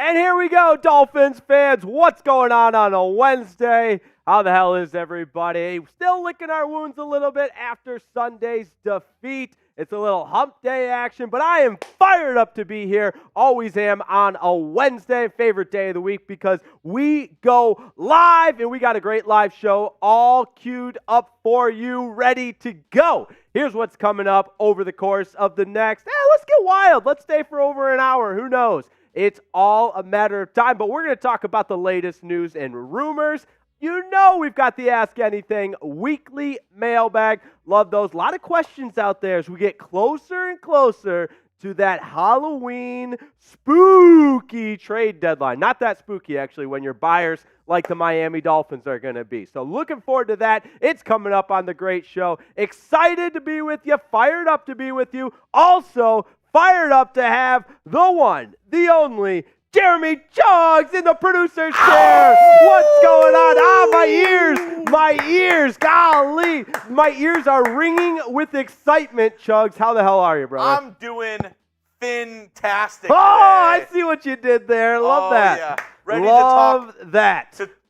And here we go, Dolphins fans. What's going on a Wednesday? How the hell is everybody? Still licking our wounds a little bit after Sunday's defeat. It's a little hump day action, but I am fired up to be here. Always am on a Wednesday, favorite day of the week, because we go live, and we got a great live show all queued up for you, ready to go. Here's what's coming up over the course of the next, let's get wild. Let's stay for over an hour. Who knows? It's all a matter of time, but we're going to talk about the latest news and rumors. You know we've got the Ask Anything weekly mailbag. Love those. A lot of questions out there as we get closer and closer to that Halloween spooky trade deadline. Not that spooky, actually, when your buyers like the Miami Dolphins are going to be. So looking forward to that. It's coming up on the great show. Excited to be with you. Fired up to be with you. Also, fired up to have the one, the only, Jeremy Chinn in the producer's chair. What's going on? My ears, golly. My ears are ringing with excitement, Chugs. How the hell are you, brother? I'm doing fantastic. Oh, I see what you did there. Love that. Yeah.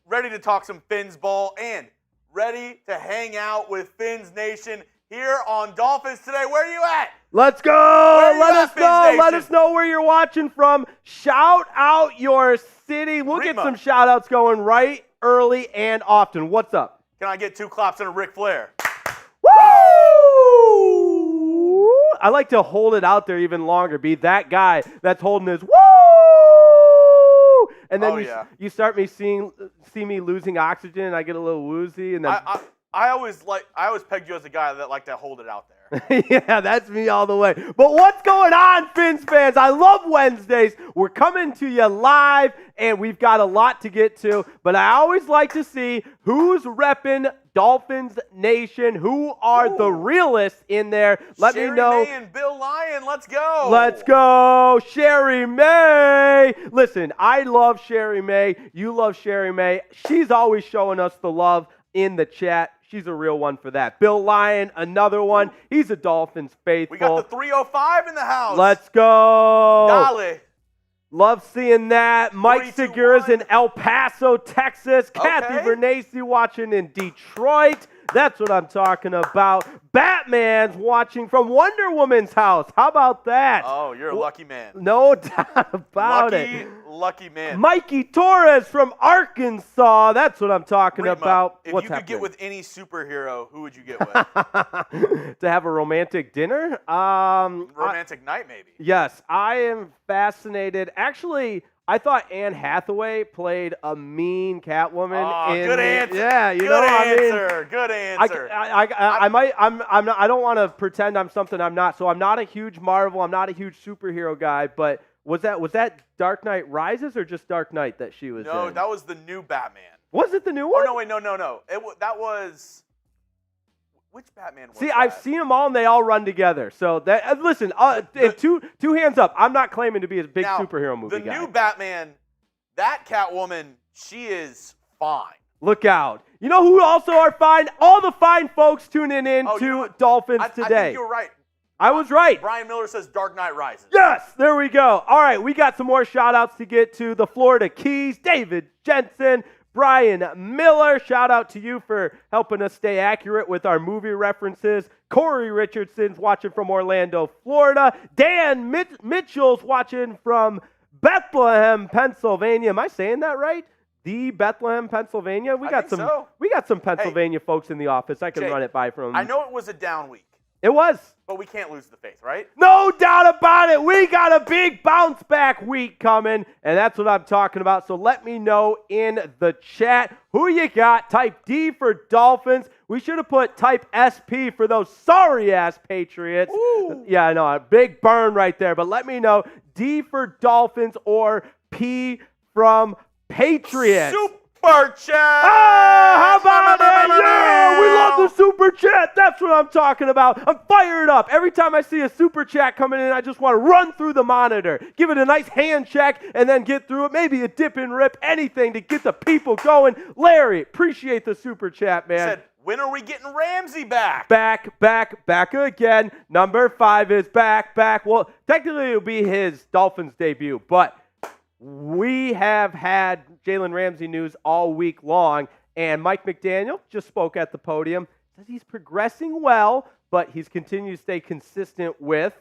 Ready to talk some Fins ball and ready to hang out with Fins Nation here on Dolphins Today. Where are you at? Let's go. Let us know where you're watching from. Shout out your city. We'll get some shout outs going right early and often. What's up? Can I get 2 claps and a Ric Flair? Woo! I like to hold it out there even longer. Be that guy that's holding his woo! And then you start see me losing oxygen and I get a little woozy and then I always pegged you as a guy that liked to hold it out there. Yeah, that's me all the way. But what's going on, Fins fans? I love Wednesdays. We're coming to you live, and we've got a lot to get to. But I always like to see who's repping Dolphins Nation, who are the realists in there. Let me know. Sherry May and Bill Lyon, let's go. Let's go, Sherry May. Listen, I love Sherry May. You love Sherry May. She's always showing us the love in the chat. She's a real one for that. Bill Lyon, another one. He's a Dolphins faithful. We got the 305 in the house. Let's go. Dale. Love seeing that. Mike Segura's in El Paso, Texas. Kathy Vernacey watching in Detroit. That's what I'm talking about. Batman's watching from Wonder Woman's house. How about that? Oh, you're a lucky man. No doubt about it. Lucky man. Mikey Torres from Arkansas. That's what I'm talking about. If you could get with any superhero, who would you get with? To have a romantic dinner? Romantic night, maybe. Yes, I am fascinated. Actually, I thought Anne Hathaway played a mean Catwoman. Oh, good answer. Yeah, good answer. Good answer. I don't want to pretend I'm something I'm not. So I'm not a huge Marvel. I'm not a huge superhero guy. But was that Dark Knight Rises or just Dark Knight that she was in? No, that was the new Batman. Was it the new one? Oh, no, wait, no. That was... Which Batman was that? I've seen them all, and they all run together. So, listen, two hands up. I'm not claiming to be a big superhero movie guy. The new Batman, that Catwoman, she is fine. Look out. You know who also are fine? All the fine folks tuning in to Dolphins Today. I think you're right. I was right. Brian Miller says Dark Knight Rises. Yes, there we go. All right, we got some more shout-outs to get to. The Florida Keys, David Jensen, Brian Miller, shout out to you for helping us stay accurate with our movie references. Corey Richardson's watching from Orlando, Florida. Dan Mitchell's watching from Bethlehem, Pennsylvania. Am I saying that right? The Bethlehem, Pennsylvania? We got some Pennsylvania folks in the office. I can run it by from. I know it was a down week. It was. But we can't lose the faith, right? No doubt about it. We got a big bounce back week coming, and that's what I'm talking about. So let me know in the chat who you got. Type D for Dolphins. We should have put type SP for those sorry-ass Patriots. Ooh. Yeah, I know. A big burn right there. But let me know. D for Dolphins or P from Patriots. Super chat! How about it? Yeah, we love the super chat. That's what I'm talking about. I'm fired up. Every time I see a super chat coming in, I just want to run through the monitor, give it a nice hand check, and then get through it. Maybe a dip and rip, anything to get the people going. Larry, appreciate the super chat, man. Said, when are we getting Ramsey back? Back again. Number 5 is back. Well, technically it'll be his Dolphins debut, but we have had Jalen Ramsey news all week long, and Mike McDaniel just spoke at the podium. Says he's progressing well, but he's continued to stay consistent with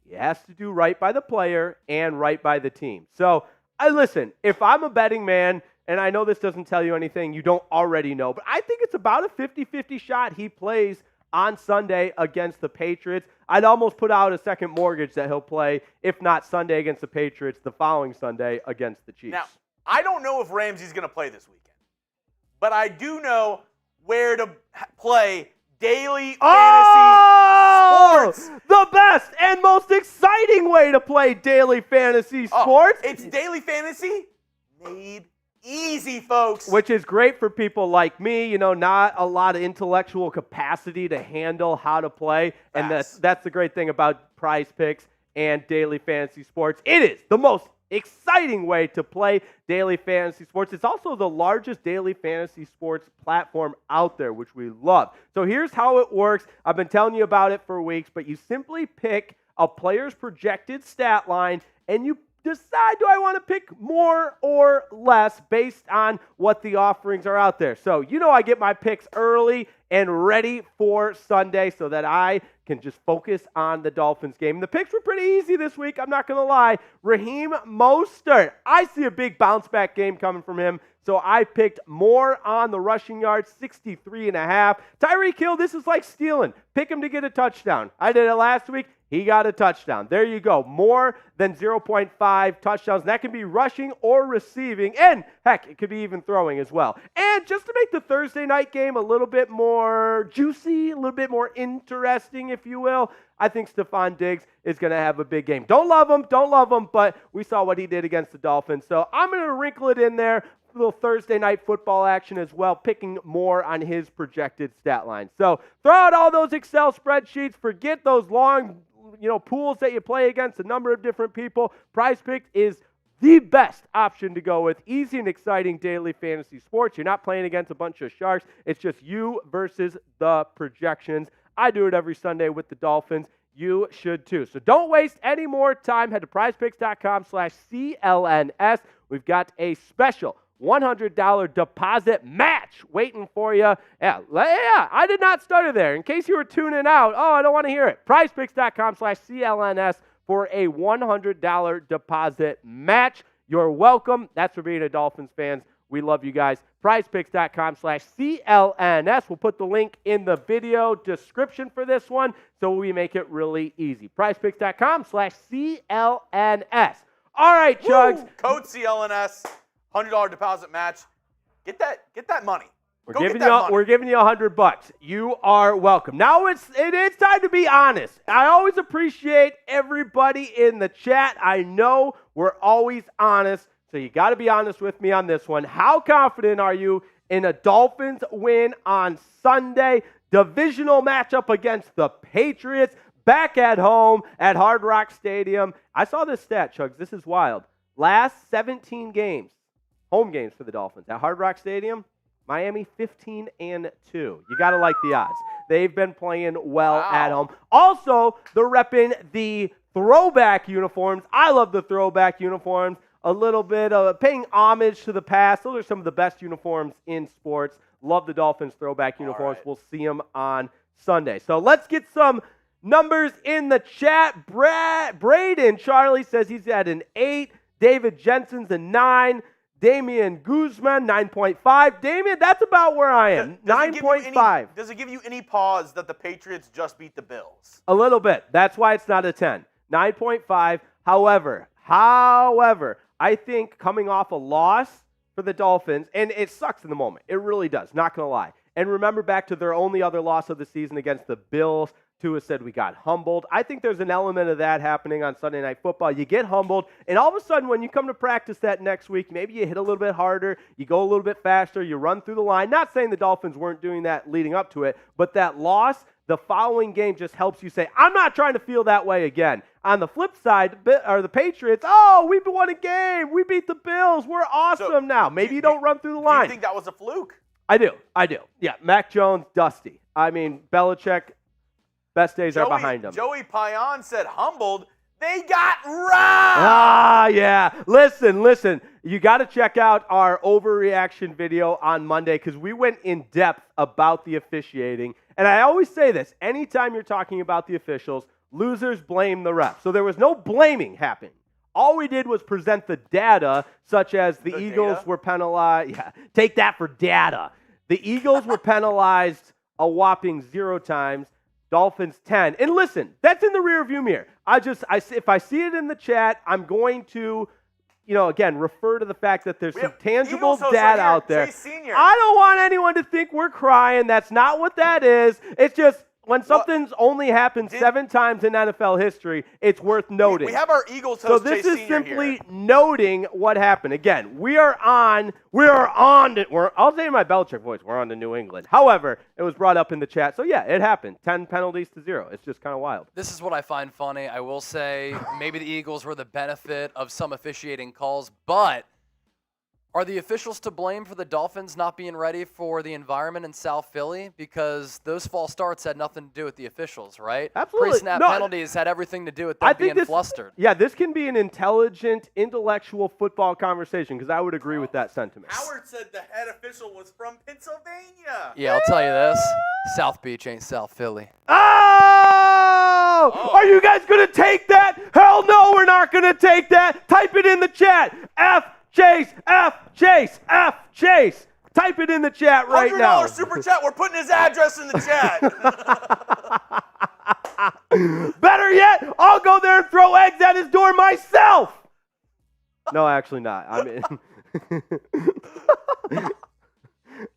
he has to do right by the player and right by the team. So, listen, if I'm a betting man, and I know this doesn't tell you anything you don't already know, but I think it's about a 50-50 shot he plays on Sunday against the Patriots. I'd almost put out a second mortgage that he'll play, if not Sunday against the Patriots, the following Sunday against the Chiefs. Now, I don't know if Ramsey's going to play this weekend, but I do know where to play daily fantasy sports. The best and most exciting way to play daily fantasy sports. It's daily fantasy made easy, folks. Which is great for people like me, not a lot of intellectual capacity to handle how to play. And that's the great thing about Prize Picks and daily fantasy sports. It is the most exciting way to play daily fantasy sports. It's also the largest daily fantasy sports platform out there, which we love. So here's how it works. I've been telling you about it for weeks, but you simply pick a player's projected stat line and you decide, do I want to pick more or less based on what the offerings are out there. So, I get my picks early and ready for Sunday so that I can just focus on the Dolphins game. And the picks were pretty easy this week, I'm not going to lie. Raheem Mostert, I see a big bounce back game coming from him. So I picked more on the rushing yards, 63.5. Tyreek Hill, this is like stealing. Pick him to get a touchdown. I did it last week. He got a touchdown. There you go. More than 0.5 touchdowns. That can be rushing or receiving. And, heck, it could be even throwing as well. And just to make the Thursday night game a little bit more juicy, a little bit more interesting, if you will, I think Stephon Diggs is going to have a big game. Don't love him, but we saw what he did against the Dolphins. So I'm going to wrinkle it in there. A little Thursday night football action as well, picking more on his projected stat line. So throw out all those Excel spreadsheets. Forget those long pools that you play against a number of different people. Prize Picks is the best option to go with. Easy and exciting daily fantasy sports. You're not playing against a bunch of sharks. It's just you versus the projections. I do it every Sunday with the Dolphins. You should too. So don't waste any more time. Head to prizepicks.com/CLNS. We've got a special $100 deposit match waiting for you. Yeah, I did not start it there. In case you were tuning out, I don't want to hear it. prizepicks.com/CLNS for a $100 deposit match. You're welcome. That's for being a Dolphins fans. We love you guys. prizepicks.com/CLNS. We'll put the link in the video description for this one so we make it really easy. prizepicks.com/CLNS. All right, Chugs. Woo! Code CLNS. $100 deposit match. Get that money. We're giving you $100. You are welcome. Now it's time to be honest. I always appreciate everybody in the chat. I know we're always honest, so you got to be honest with me on this one. How confident are you in a Dolphins win on Sunday? Divisional matchup against the Patriots, back at home at Hard Rock Stadium. I saw this stat, Chugs. This is wild. Last 17 games. Home games for the Dolphins at Hard Rock Stadium, Miami 15-2. You got to like the odds. They've been playing well at home. Also, they're repping the throwback uniforms. I love the throwback uniforms. A little bit of paying homage to the past. Those are some of the best uniforms in sports. Love the Dolphins throwback uniforms. Right. We'll see them on Sunday. So let's get some numbers in the chat. Braden Charlie says he's at an 8. David Jensen's a 9. Damian Guzman, 9.5. Damian, that's about where I am, 9.5. Does it give you any pause that the Patriots just beat the Bills? A little bit. That's why it's not a 10. 9.5. However, I think coming off a loss for the Dolphins, and it sucks in the moment. It really does, not going to lie. And remember back to their only other loss of the season against the Bills. Tua said we got humbled. I think there's an element of that happening on Sunday Night Football. You get humbled, and all of a sudden when you come to practice that next week, maybe you hit a little bit harder, you go a little bit faster, you run through the line. Not saying the Dolphins weren't doing that leading up to it, but that loss, the following game just helps you say, I'm not trying to feel that way again. On the flip side, the Patriots, we won a game. We beat the Bills. We're awesome now. Maybe you don't run through the line. Do you think that was a fluke? I do. Yeah, Mac Jones, dusty. I mean, Belichick, best days are behind him. Joey Payan said humbled. They got robbed. Yeah, listen. You got to check out our overreaction video on Monday because we went in depth about the officiating. And I always say this, anytime you're talking about the officials, losers blame the refs. So there was no blaming happening. All we did was present the data, such as the Eagles were penalized. Yeah, take that for data. The Eagles were penalized a whopping 0 times. Dolphins 10. And listen, that's in the rearview mirror. If I see it in the chat, I'm going to, again, refer to the fact that there's some tangible data out there. I don't want anyone to think we're crying. That's not what that is. It's just when something's only happened 7 times in NFL history, it's worth noting. We have our Eagles host, so this Jay is Senior simply here. noting what happened. Again, I'll say in my Belichick voice, we're on to New England. However, it was brought up in the chat. So yeah, it happened. 10 penalties to 0. It's just kind of wild. This is what I find funny. I will say maybe the Eagles were the benefit of some officiating calls, but are the officials to blame for the Dolphins not being ready for the environment in South Philly? Because those false starts had nothing to do with the officials, right? Absolutely. Pre-snap penalties had everything to do with them being flustered. Yeah, this can be an intelligent, intellectual football conversation because I would agree with that sentiment. Howard said the head official was from Pennsylvania. Yeah, I'll tell you this. South Beach ain't South Philly. Oh! Are you guys going to take that? Hell no, we're not going to take that. Type it in the chat. Chase, Chase. Type it in the chat right now. $100 super chat. We're putting his address in the chat. Better yet, I'll go there and throw eggs at his door myself. No, actually not. I mean,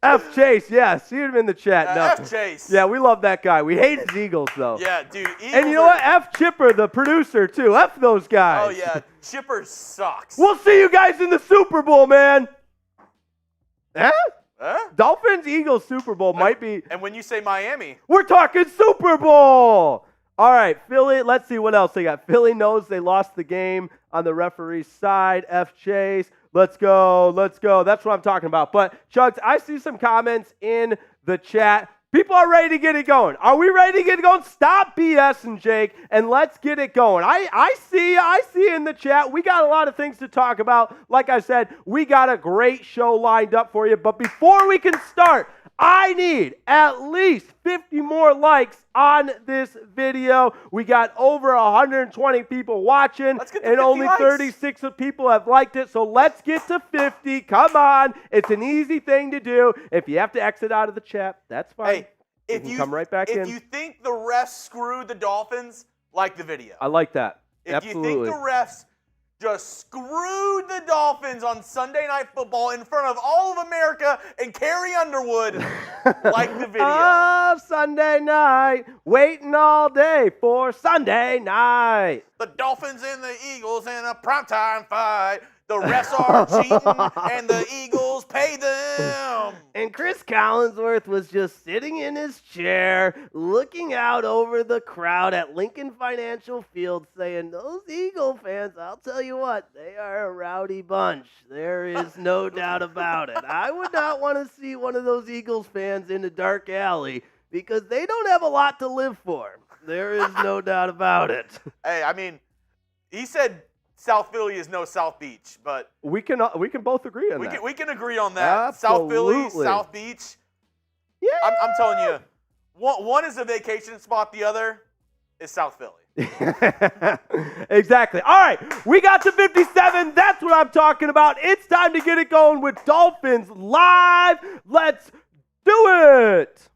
F Chase, yeah, see him in the chat. No. F Chase. Yeah, we love that guy. We hate his Eagles, though. Yeah, dude. And you know what? F Chipper, the producer, too. F those guys. Oh, yeah. Chipper sucks. We'll see you guys in the Super Bowl, man. Huh? Dolphins, Eagles, Super Bowl might be. And when you say Miami, we're talking Super Bowl. All right, Philly, let's see what else they got. Philly knows they lost the game on the referee's side. F Chase. Let's go. That's what I'm talking about. But, Chugs, I see some comments in the chat. People are ready to get it going. Are we ready to get it going? Stop BSing, Jake, and let's get it going. I see in the chat. We got a lot of things to talk about. Like I said, we got a great show lined up for you. But before we can start, I need at least 50 more likes on this video. We got over 120 people watching, and only 36 people have liked it. So let's get to 50. Come on. It's an easy thing to do. If you have to exit out of the chat, that's fine. Hey, if you come right back in. If you think the refs screwed the Dolphins, like the video. I like that. If Absolutely. you think the refs just screwed the Dolphins on Sunday Night Football in front of all of America and Carrie Underwood, like the video. Oh, Sunday night, waiting all day for Sunday night. The Dolphins and the Eagles in a primetime fight. The refs are cheating, and the Eagles pay them. And Chris Collinsworth was just sitting in his chair, looking out over the crowd at Lincoln Financial Field, saying, those Eagle fans, I'll tell you what, they are a rowdy bunch. There is no doubt about it. I would not want to see one of those Eagles fans in a dark alley because they don't have a lot to live for. There is no doubt about it. Hey, I mean, he said South Philly is no South Beach, but we can both agree on that. We can agree on that. Absolutely. South Philly, South Beach. Yeah. I'm telling you, one is a vacation spot, the other is South Philly. Exactly. All right, we got to 57. That's what I'm talking about. It's time to get it going with Dolphins Live. Let's do it.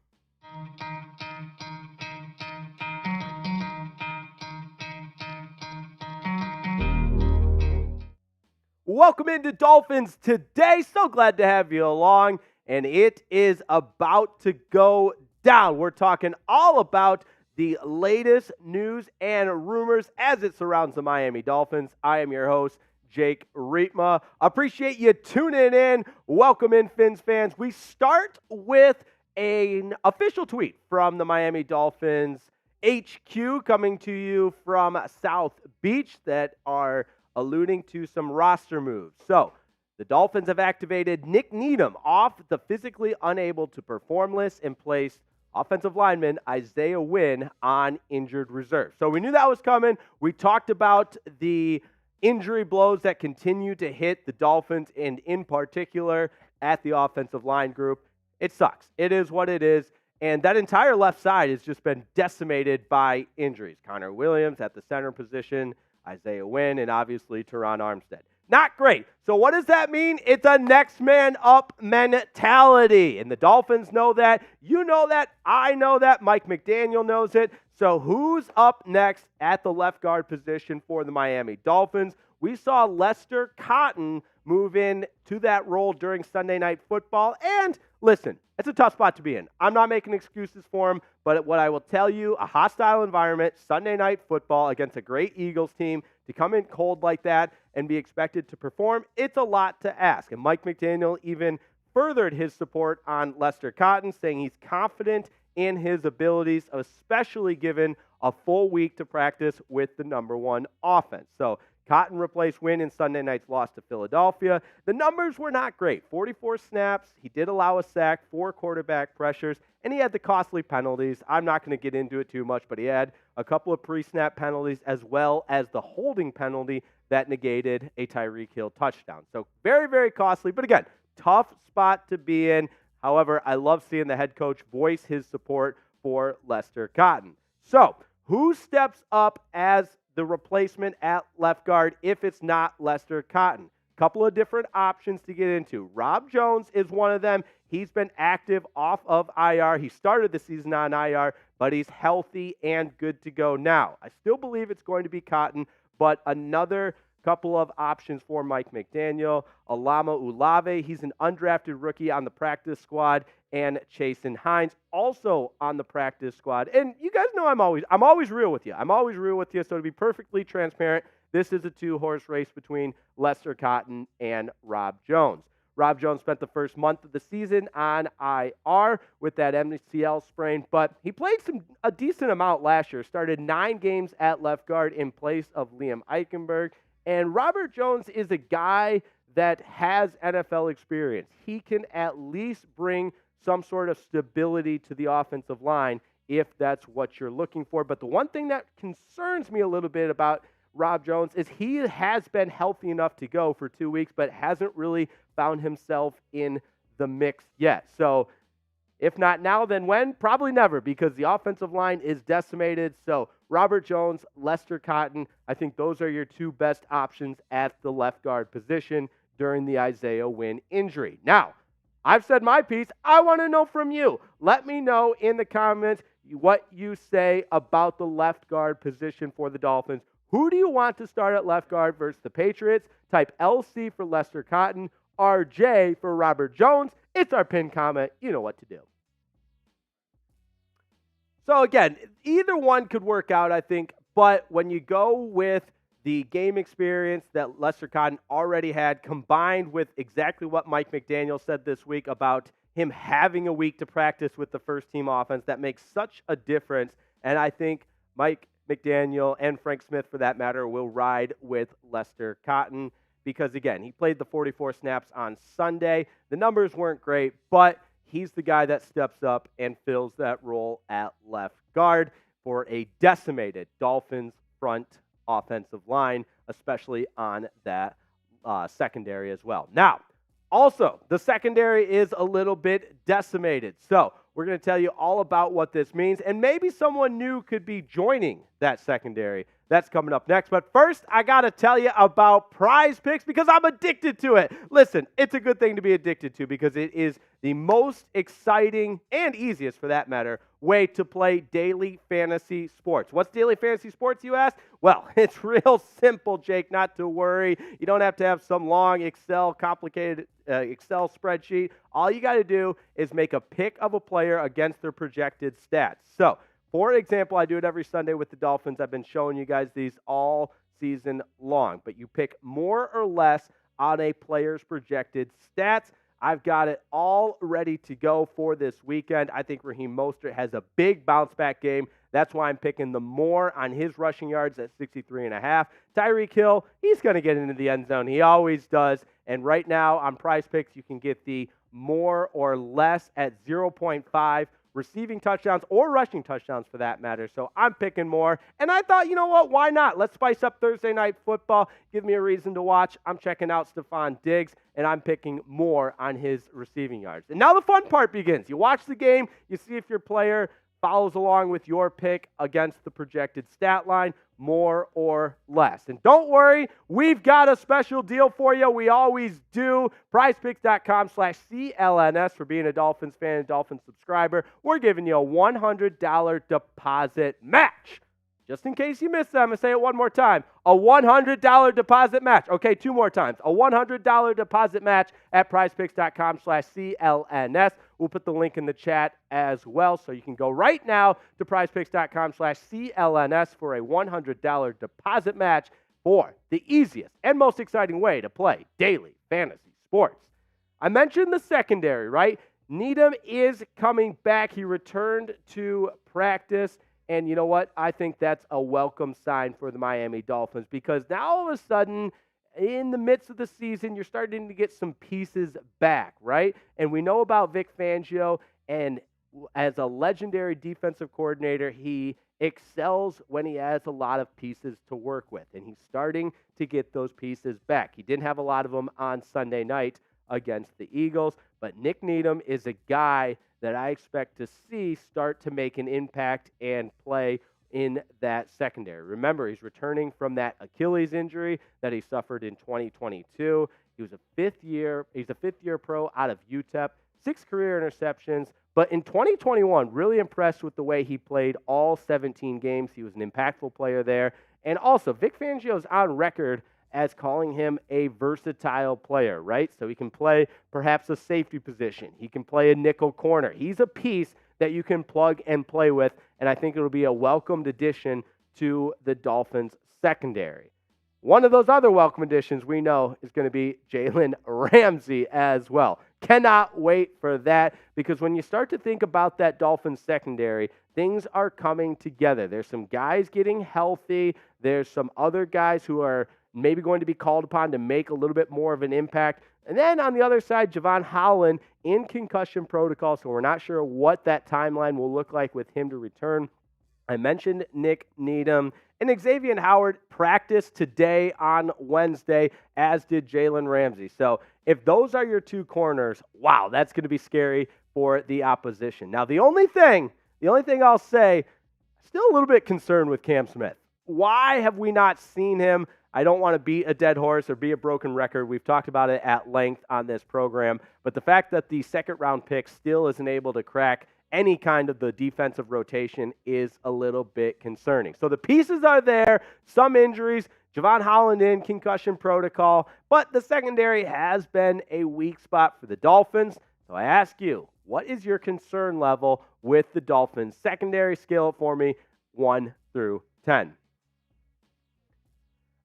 Welcome into Dolphins Today. So glad to have you along, and it is about to go down. We're talking all about the latest news and rumors as it surrounds the Miami Dolphins. I am your host, Jake Rietma. Appreciate you tuning in. Welcome in, Fins fans. We start with an official tweet from the Miami Dolphins HQ coming to you from South Beach that are alluding to some roster moves. So, the Dolphins have activated Nik Needham off the physically unable to perform list and placed offensive lineman Isaiah Wynn on injured reserve. So we knew that was coming. We talked about the injury blows that continue to hit the Dolphins, and in particular at the offensive line group. It sucks. It is what it is. And that entire left side has just been decimated by injuries. Connor Williams at the center position, Isaiah Wynn, and obviously Teron Armstead. Not great. So what does that mean? It's a next man up mentality. And the Dolphins know that. You know that. I know that. Mike McDaniel knows it. So who's up next at the left guard position for the Miami Dolphins? We saw Lester Cotton move in to that role during Sunday Night Football. And listen, it's a tough spot to be in. I'm not making excuses for him, but what I will tell you, a hostile environment, Sunday Night Football against a great Eagles team, to come in cold like that and be expected to perform, it's a lot to ask. And Mike McDaniel even furthered his support on Lester Cotton, saying he's confident in his abilities, especially given a full week to practice with the number one offense. So Cotton replaced Wynn in Sunday night's loss to Philadelphia. The numbers were not great. 44 snaps. He did allow a sack, 4 quarterback pressures, and he had the costly penalties. I'm not going to get into it too much, but he had a couple of pre-snap penalties as well as the holding penalty that negated a Tyreek Hill touchdown. So very, very costly. But again, tough spot to be in. However, I love seeing the head coach voice his support for Lester Cotton. So who steps up as the replacement at left guard if it's not Lester Cotton? Couple of different options to get into. Rob Jones is one of them. He's been active off of IR. He started the season on IR, but he's healthy and good to go now. I still believe it's going to be Cotton, but another couple of options for Mike McDaniel. Alama Ulave, he's an undrafted rookie on the practice squad, and Chasen Hines also on the practice squad. And you guys know I'm always real with you. I'm always real with you. So to be perfectly transparent, this is a 2-horse race between Lester Cotton and Rob Jones. Rob Jones spent the first month of the season on IR with that MCL sprain, but he played a decent amount last year. Started 9 games at left guard in place of Liam Eichenberg. And Robert Jones is a guy that has NFL experience. He can at least bring some sort of stability to the offensive line if that's what you're looking for. But the one thing that concerns me a little bit about Rob Jones is he has been healthy enough to go for 2 weeks, but hasn't really found himself in the mix yet. So if not now, then when? Probably never, because the offensive line is decimated. So Robert Jones, Lester Cotton, I think those are your 2 best options at the left guard position during the Isaiah Wynn injury. Now, I've said my piece. I want to know from you. Let me know in the comments what you say about the left guard position for the Dolphins. Who do you want to start at left guard versus the Patriots? Type LC for Lester Cotton, RJ for Robert Jones. It's our pinned comment. You know what to do. So again, either one could work out, I think. But when you go with the game experience that Lester Cotton already had, combined with exactly what Mike McDaniel said this week about him having a week to practice with the first-team offense, that makes such a difference. And I think Mike McDaniel and Frank Smith, for that matter, will ride with Lester Cotton because, again, he played the 44 snaps on Sunday. The numbers weren't great, but he's the guy that steps up and fills that role at left guard for a decimated Dolphins front offensive line, especially on that secondary as well. Now, also, the secondary is a little bit decimated. So we're going to tell you all about what this means, and maybe someone new could be joining that secondary. That's coming up next. But first, I got to tell you about Prize Picks because I'm addicted to it. Listen, it's a good thing to be addicted to because it is the most exciting and easiest, for that matter, way to play daily fantasy sports. What's daily fantasy sports, you ask? Well, it's real simple, Jake, not to worry. You don't have to have some long complicated Excel spreadsheet. All you got to do is make a pick of a player against their projected stats. So, for example, I do it every Sunday with the Dolphins. I've been showing you guys these all season long. But you pick more or less on a player's projected stats. I've got it all ready to go for this weekend. I think Raheem Mostert has a big bounce-back game. That's why I'm picking the more on his rushing yards at 63.5. Tyreek Hill, he's going to get into the end zone. He always does. And right now on Prize Picks, you can get the more or less at 0.5 receiving touchdowns or rushing touchdowns for that matter. So I'm picking more. And I thought, you know what? Why not? Let's spice up Thursday night football. Give me a reason to watch. I'm checking out Stephon Diggs, and I'm picking more on his receiving yards. And now the fun part begins. You watch the game. You see if your player follows along with your pick against the projected stat line, more or less. And don't worry, we've got a special deal for you. We always do. PrizePicks.com/CLNS for being a Dolphins fan and Dolphins subscriber. We're giving you a $100 deposit match. Just in case you missed that, I'm going to say it one more time. A $100 deposit match. Okay, 2 more times. A $100 deposit match at PrizePicks.com/CLNS. We'll put the link in the chat as well, so you can go right now to PrizePicks.com/CLNS for a $100 deposit match for the easiest and most exciting way to play daily fantasy sports. I mentioned the secondary, right? Needham is coming back. He returned to practice. And you know what? I think that's a welcome sign for the Miami Dolphins, because now all of a sudden, in the midst of the season, you're starting to get some pieces back, right? And we know about Vic Fangio, and as a legendary defensive coordinator, he excels when he has a lot of pieces to work with, and he's starting to get those pieces back. He didn't have a lot of them on Sunday night against the Eagles, but Nik Needham is a guy that I expect to see start to make an impact and play in that secondary. Remember, he's returning from that Achilles injury that he suffered in 2022. He's a fifth year pro out of UTEP, 6 career interceptions, but in 2021, really impressed with the way he played all 17 games. He was an impactful player there. And also, Vic Fangio is on record as calling him a versatile player, right? So he can play perhaps a safety position. He can play a nickel corner. He's a piece that you can plug and play with, and I think it'll be a welcomed addition to the Dolphins secondary. One of those other welcome additions we know is going to be Jalen Ramsey as well. Cannot wait for that, because when you start to think about that Dolphins secondary, things are coming together. There's some guys getting healthy. There's some other guys who are maybe going to be called upon to make a little bit more of an impact. And then on the other side, Jevon Holland in concussion protocol, so we're not sure what that timeline will look like with him to return. I mentioned Nik Needham, and Xavier Howard practiced today on Wednesday, as did Jalen Ramsey. So if those are your 2 corners, wow, that's going to be scary for the opposition. Now, the only thing I'll say, still a little bit concerned with Cam Smith. Why have we not seen him? I don't want to beat a dead horse or be a broken record. We've talked about it at length on this program. But the fact that the second-round pick still isn't able to crack any kind of the defensive rotation is a little bit concerning. So the pieces are there, some injuries, Jevon Holland in concussion protocol, but the secondary has been a weak spot for the Dolphins. So I ask you, what is your concern level with the Dolphins secondary? Scale it for me, 1 through 10.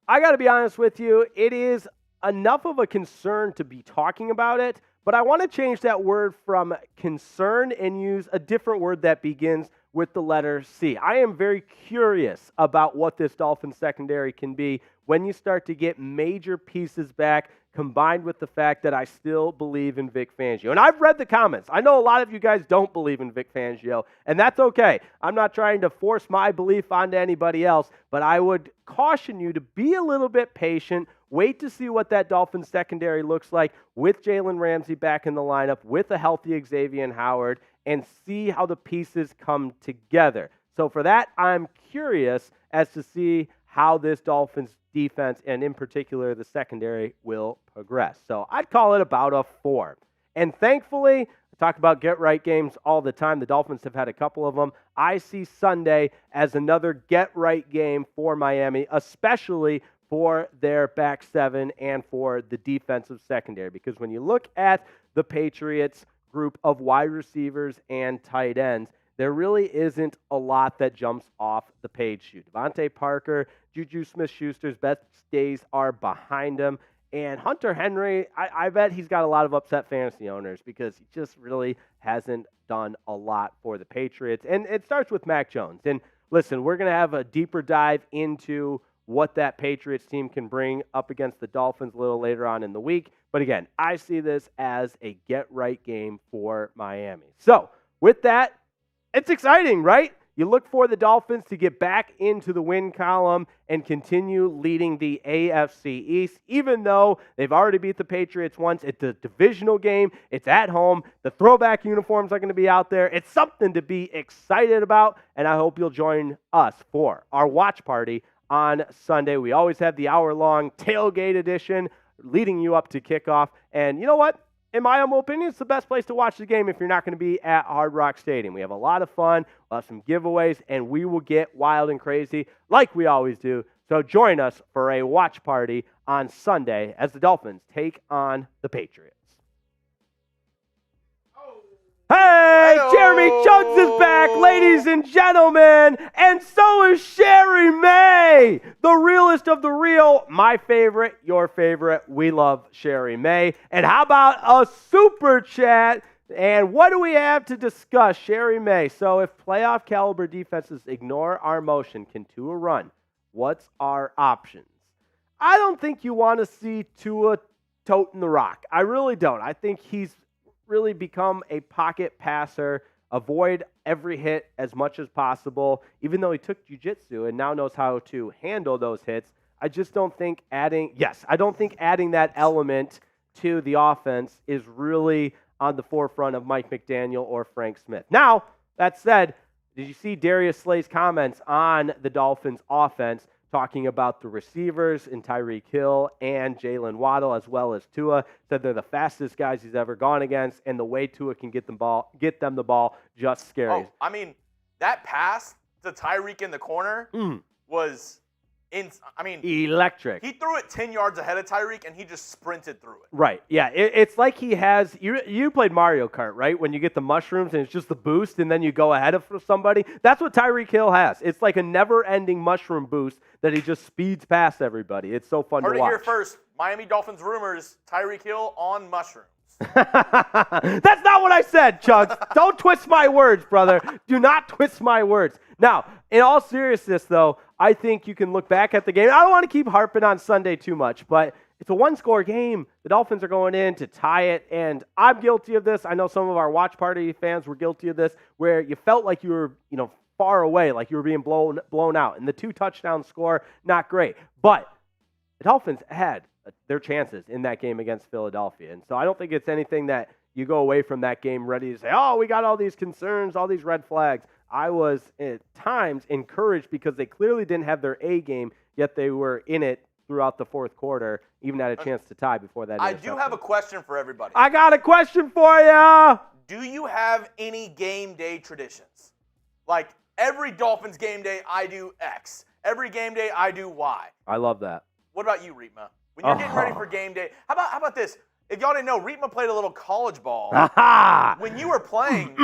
I got to be honest with you, it is enough of a concern to be talking about it, but I want to change that word from concern and use a different word that begins with the letter C. I am very curious about what this Dolphins secondary can be when you start to get major pieces back, combined with the fact that I still believe in Vic Fangio. And I've read the comments. I know a lot of you guys don't believe in Vic Fangio, and that's okay. I'm not trying to force my belief onto anybody else, but I would caution you to be a little bit patient. Wait to see what that Dolphins secondary looks like with Jalen Ramsey back in the lineup, with a healthy Xavier Howard, and see how the pieces come together. So for that, I'm curious as to see how this Dolphins defense, and in particular the secondary, will progress. So I'd call it about a 4. And thankfully, I talk about get-right games all the time. The Dolphins have had a couple of them. I see Sunday as another get-right game for Miami, especially for their back 7 and for the defensive secondary. Because when you look at the Patriots group of wide receivers and tight ends, there really isn't a lot that jumps off the page sheet. Devontae Parker, Juju Smith-Schuster's best days are behind him. And Hunter Henry, I bet he's got a lot of upset fantasy owners because he just really hasn't done a lot for the Patriots. And it starts with Mac Jones. And listen, we're going to have a deeper dive into what that Patriots team can bring up against the Dolphins a little later on in the week. But again, I see this as a get-right game for Miami. So with that, it's exciting, right? You look for the Dolphins to get back into the win column and continue leading the AFC East, even though they've already beat the Patriots once. It's a divisional game. It's at home. The throwback uniforms are going to be out there. It's something to be excited about, and I hope you'll join us for our watch party on Sunday. We always have the hour-long tailgate edition leading you up to kickoff, and you know what? In my humble opinion, it's the best place to watch the game if you're not going to be at Hard Rock Stadium. We have a lot of fun, we'll have some giveaways, and we will get wild and crazy like we always do. So join us for a watch party on Sunday as the Dolphins take on the Patriots. Hey, Hello. Jeremy Chuggs is back, ladies and gentlemen, and so is Sherry May, the realest of the real, my favorite, your favorite. We love Sherry May. And how about a super chat? And what do we have to discuss, Sherry May? So if playoff caliber defenses ignore our motion, can Tua run? What's our options? I don't think you want to see Tua toting the rock. I really don't. I think he's really become a pocket passer, avoid every hit as much as possible, even though he took jiu-jitsu and now knows how to handle those hits. I just don't think adding that element to the offense is really on the forefront of Mike McDaniel or Frank Smith. Now, that said, did you see Darius Slay's comments on the Dolphins offense talking about the receivers in Tyreek Hill and Jalen Waddle as well as Tua? Said they're the fastest guys he's ever gone against, and the way Tua can get them the ball, just scary. Oh, I mean, that pass to Tyreek in the corner was electric. He threw it 10 yards ahead of Tyreek, and he just sprinted through it. Right, yeah. It's like he has – you played Mario Kart, right? When you get the mushrooms and it's just the boost and then you go ahead of somebody. That's what Tyreek Hill has. It's like a never-ending mushroom boost that he just speeds past everybody. It's so fun to watch. Heard it here first. Miami Dolphins rumors, Tyreek Hill on mushrooms. That's not what I said, Chugs. Don't twist my words, brother. Do not twist my words. Now, in all seriousness, though, I think you can look back at the game. I don't want to keep harping on Sunday too much, but it's a one-score game. The Dolphins are going in to tie it, and I'm guilty of this. I know some of our watch party fans were guilty of this, where you felt like you were, far away, like you were being blown out. And the 2-touchdown score, not great. But the Dolphins had their chances in that game against Philadelphia. And so I don't think it's anything that you go away from that game ready to say, oh, we got all these concerns, all these red flags. I was at times encouraged because they clearly didn't have their A game, yet they were in it throughout the fourth quarter, even had a chance to tie before that. I do have a question for everybody. I got a question for you. Do you have any game day traditions? Like every Dolphins game day, I do X. Every game day, I do Y. I love that. What about you, Reetma? When you're getting ready for game day, how about this? If y'all didn't know, Reetma played a little college ball. When you were playing,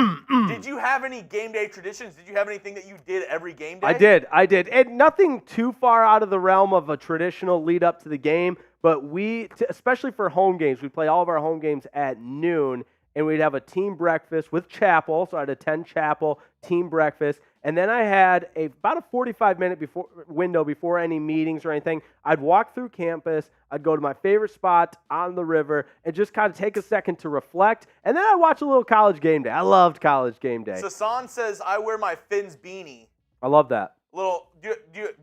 did you have any game day traditions? Did you have anything that you did every game day? I did. And nothing too far out of the realm of a traditional lead up to the game, but especially for home games, we play all of our home games at noon, and we'd have a team breakfast with chapel, so I had a 10 chapel team breakfast, and then I had about a 45-minute window before any meetings or anything. I'd walk through campus, I'd go to my favorite spot on the river, and just kind of take a second to reflect, and then I'd watch a little college game day. I loved college game day. Sasan says, I wear my Fins beanie. I love that. Do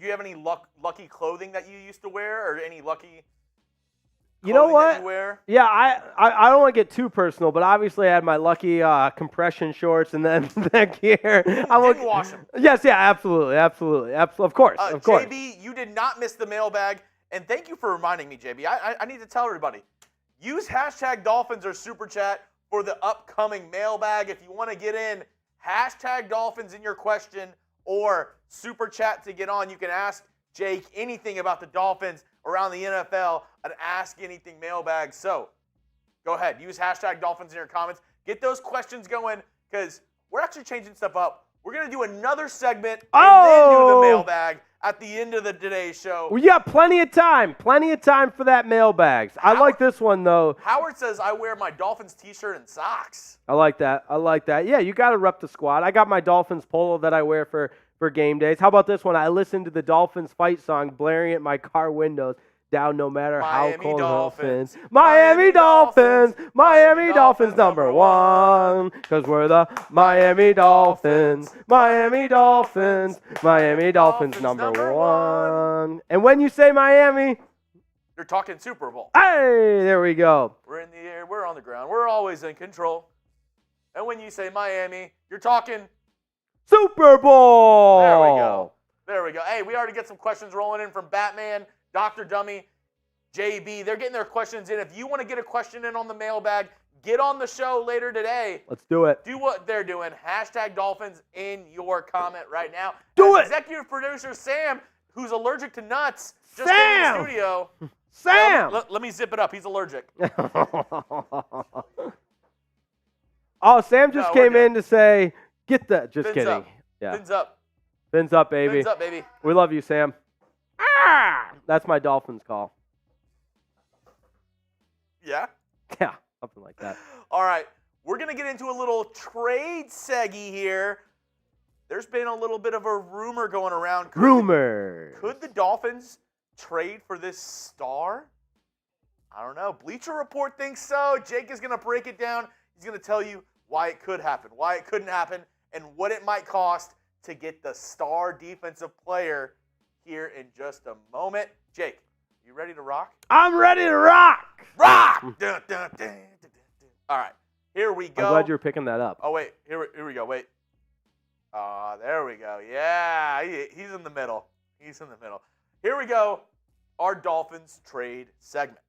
you have any lucky clothing that you used to wear, or any lucky You know what? that you wear? Yeah, I don't want to get too personal, but obviously I had my lucky compression shorts and then that gear. I didn't wash them. Yes, yeah, absolutely. Of course. JB, you did not miss the mailbag, and thank you for reminding me, JB. I need to tell everybody, use hashtag Dolphins or Super Chat for the upcoming mailbag. If you want to get in, hashtag Dolphins in your question or Super Chat to get on. You can ask Jake anything about the Dolphins around the NFL, an Ask Anything mailbag. So go ahead, use hashtag Dolphins in your comments. Get those questions going because we're actually changing stuff up. We're going to do another segment and then do the mailbag at the end of today's show. We got plenty of time for that mailbags. I like this one, though. Howard says I wear my Dolphins t-shirt and socks. I like that. Yeah, you got to rep the squad. I got my Dolphins polo that I wear for game days. How about this one? I listened to the Dolphins fight song blaring at my car windows. down no matter how Miami cold Dolphins. it feels. Miami Dolphins. Miami Dolphins number one. Because we're the Miami Dolphins. Miami Dolphins. Miami Dolphins number one. And when you say Miami, you're talking Super Bowl. Hey, there we go. We're in the air. We're on the ground. We're always in control. And when you say Miami, you're talking Super Bowl. There we go. There we go. Hey, we already get some questions rolling in from Batman, Dr. Dummy, JB. They're getting their questions in. If you want to get a question in on the mailbag, get on the show later today. Let's do it. Do what they're doing. Hashtag Dolphins in your comment right now. Do it. Executive producer Sam, who's allergic to nuts, just Sam! came in the studio. Sam! Let me zip it up. He's allergic. Oh, Sam just came in to say, get the. Just Fins kidding. up. Yeah. Fins up. Fins up, baby. Fins up, baby. We love you, Sam. That's my Dolphins call. Yeah? Yeah, something like that. All right. We're going to get into a little trade seggy here. There's been a little bit of a rumor going around. Could the Dolphins trade for this star? I don't know. Bleacher Report thinks so. Jake is going to break it down. He's going to tell you why it could happen, why it couldn't happen, and what it might cost to get the star defensive player here in just a moment. Jake, you ready to rock? I'm ready to rock. Rock! Dun, dun, dun, dun, dun, dun. All right, here we go. I'm glad you're picking that up. Oh, wait. Here we go. Wait. There we go. Yeah, he's in the middle. He's in the middle. Here we go. Our Dolphins trade segment.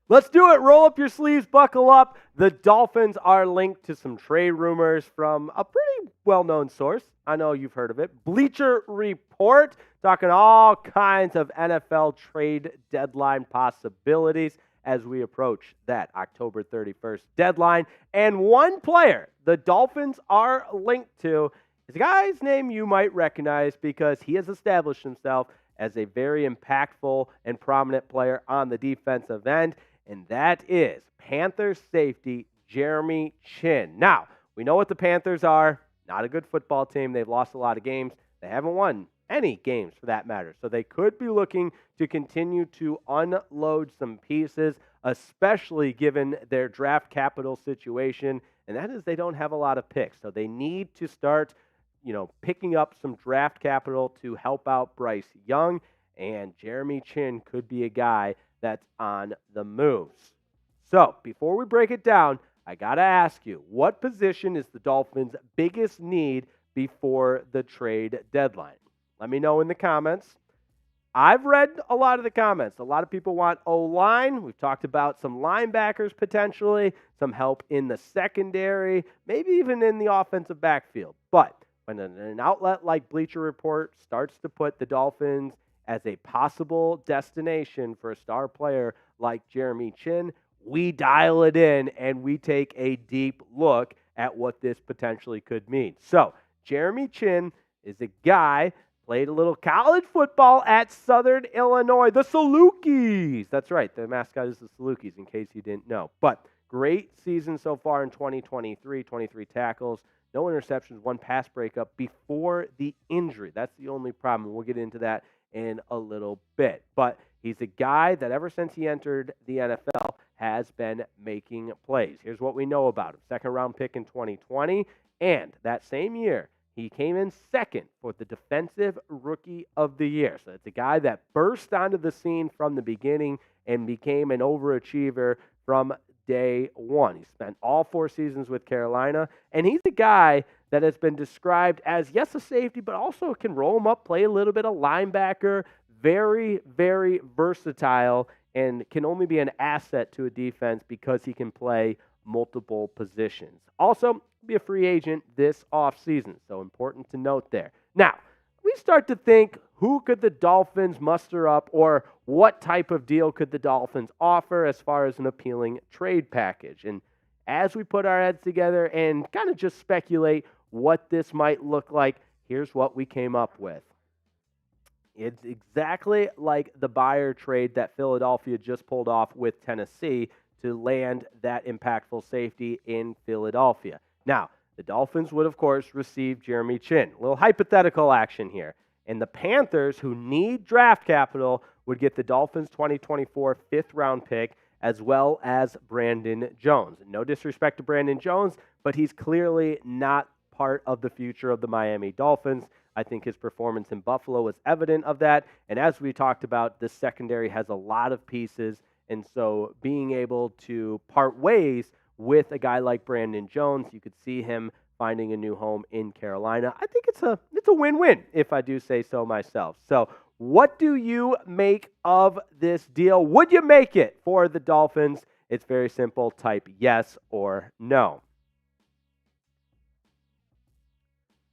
Let's do it. Roll up your sleeves, buckle up. The Dolphins are linked to some trade rumors from a pretty well-known source. I know you've heard of it. Bleacher Report, talking all kinds of NFL trade deadline possibilities as we approach that October 31st deadline. And one player the Dolphins are linked to is a guy's name you might recognize because he has established himself as a very impactful and prominent player on the defensive end, and that is Panthers safety Jeremy Chinn. Now, we know what the Panthers are. Not a good football team. They've lost a lot of games. They haven't won any games for that matter. So they could be looking to continue to unload some pieces, especially given their draft capital situation, and that is they don't have a lot of picks. So they need to start, picking up some draft capital to help out Bryce Young, and Jeremy Chinn could be a guy that's on the moves. So before we break it down, I got to ask you, what position is the Dolphins' biggest need before the trade deadline? Let me know in the comments. I've read a lot of the comments. A lot of people want O-line. We've talked about some linebackers potentially, some help in the secondary, maybe even in the offensive backfield. But when an outlet like Bleacher Report starts to put the Dolphins as a possible destination for a star player like Jeremy Chinn, we dial it in and we take a deep look at what this potentially could mean. So, Jeremy Chinn is a guy, played a little college football at Southern Illinois, the Salukis. That's right, the mascot is the Salukis, in case you didn't know. But great season so far in 2023, 23 tackles, no interceptions, one pass breakup before the injury. That's the only problem. We'll get into that in a little bit. But he's a guy that ever since he entered the NFL has been making plays. Here's what we know about him. Second-round pick in 2020, and that same year, he came in second for the Defensive Rookie of the Year. So it's a guy that burst onto the scene from the beginning and became an overachiever from day one. He spent all 4 seasons with Carolina, and he's a guy that has been described as, yes, a safety, but also can roll him up, play a little bit of linebacker, very, very versatile, and can only be an asset to a defense because he can play multiple positions. Also, be a free agent this offseason, so important to note there. Now, we start to think, who could the Dolphins muster up, or what type of deal could the Dolphins offer as far as an appealing trade package? And as we put our heads together and kind of just speculate what this might look like, here's what we came up with. It's exactly like the buyer trade that Philadelphia just pulled off with Tennessee to land that impactful safety in Philadelphia. Now, the Dolphins would, of course, receive Jeremy Chinn. A little hypothetical action here. And the Panthers, who need draft capital, would get the Dolphins' 2024 fifth-round pick, as well as Brandon Jones. No disrespect to Brandon Jones, but he's clearly not part of the future of the Miami Dolphins. I think his performance in Buffalo was evident of that. And as we talked about, the secondary has a lot of pieces. And so being able to part ways with a guy like Brandon Jones, you could see him finding a new home in Carolina. I think it's a win-win, if I do say so myself. So what do you make of this deal? Would you make it for the Dolphins? It's very simple. Type yes or no.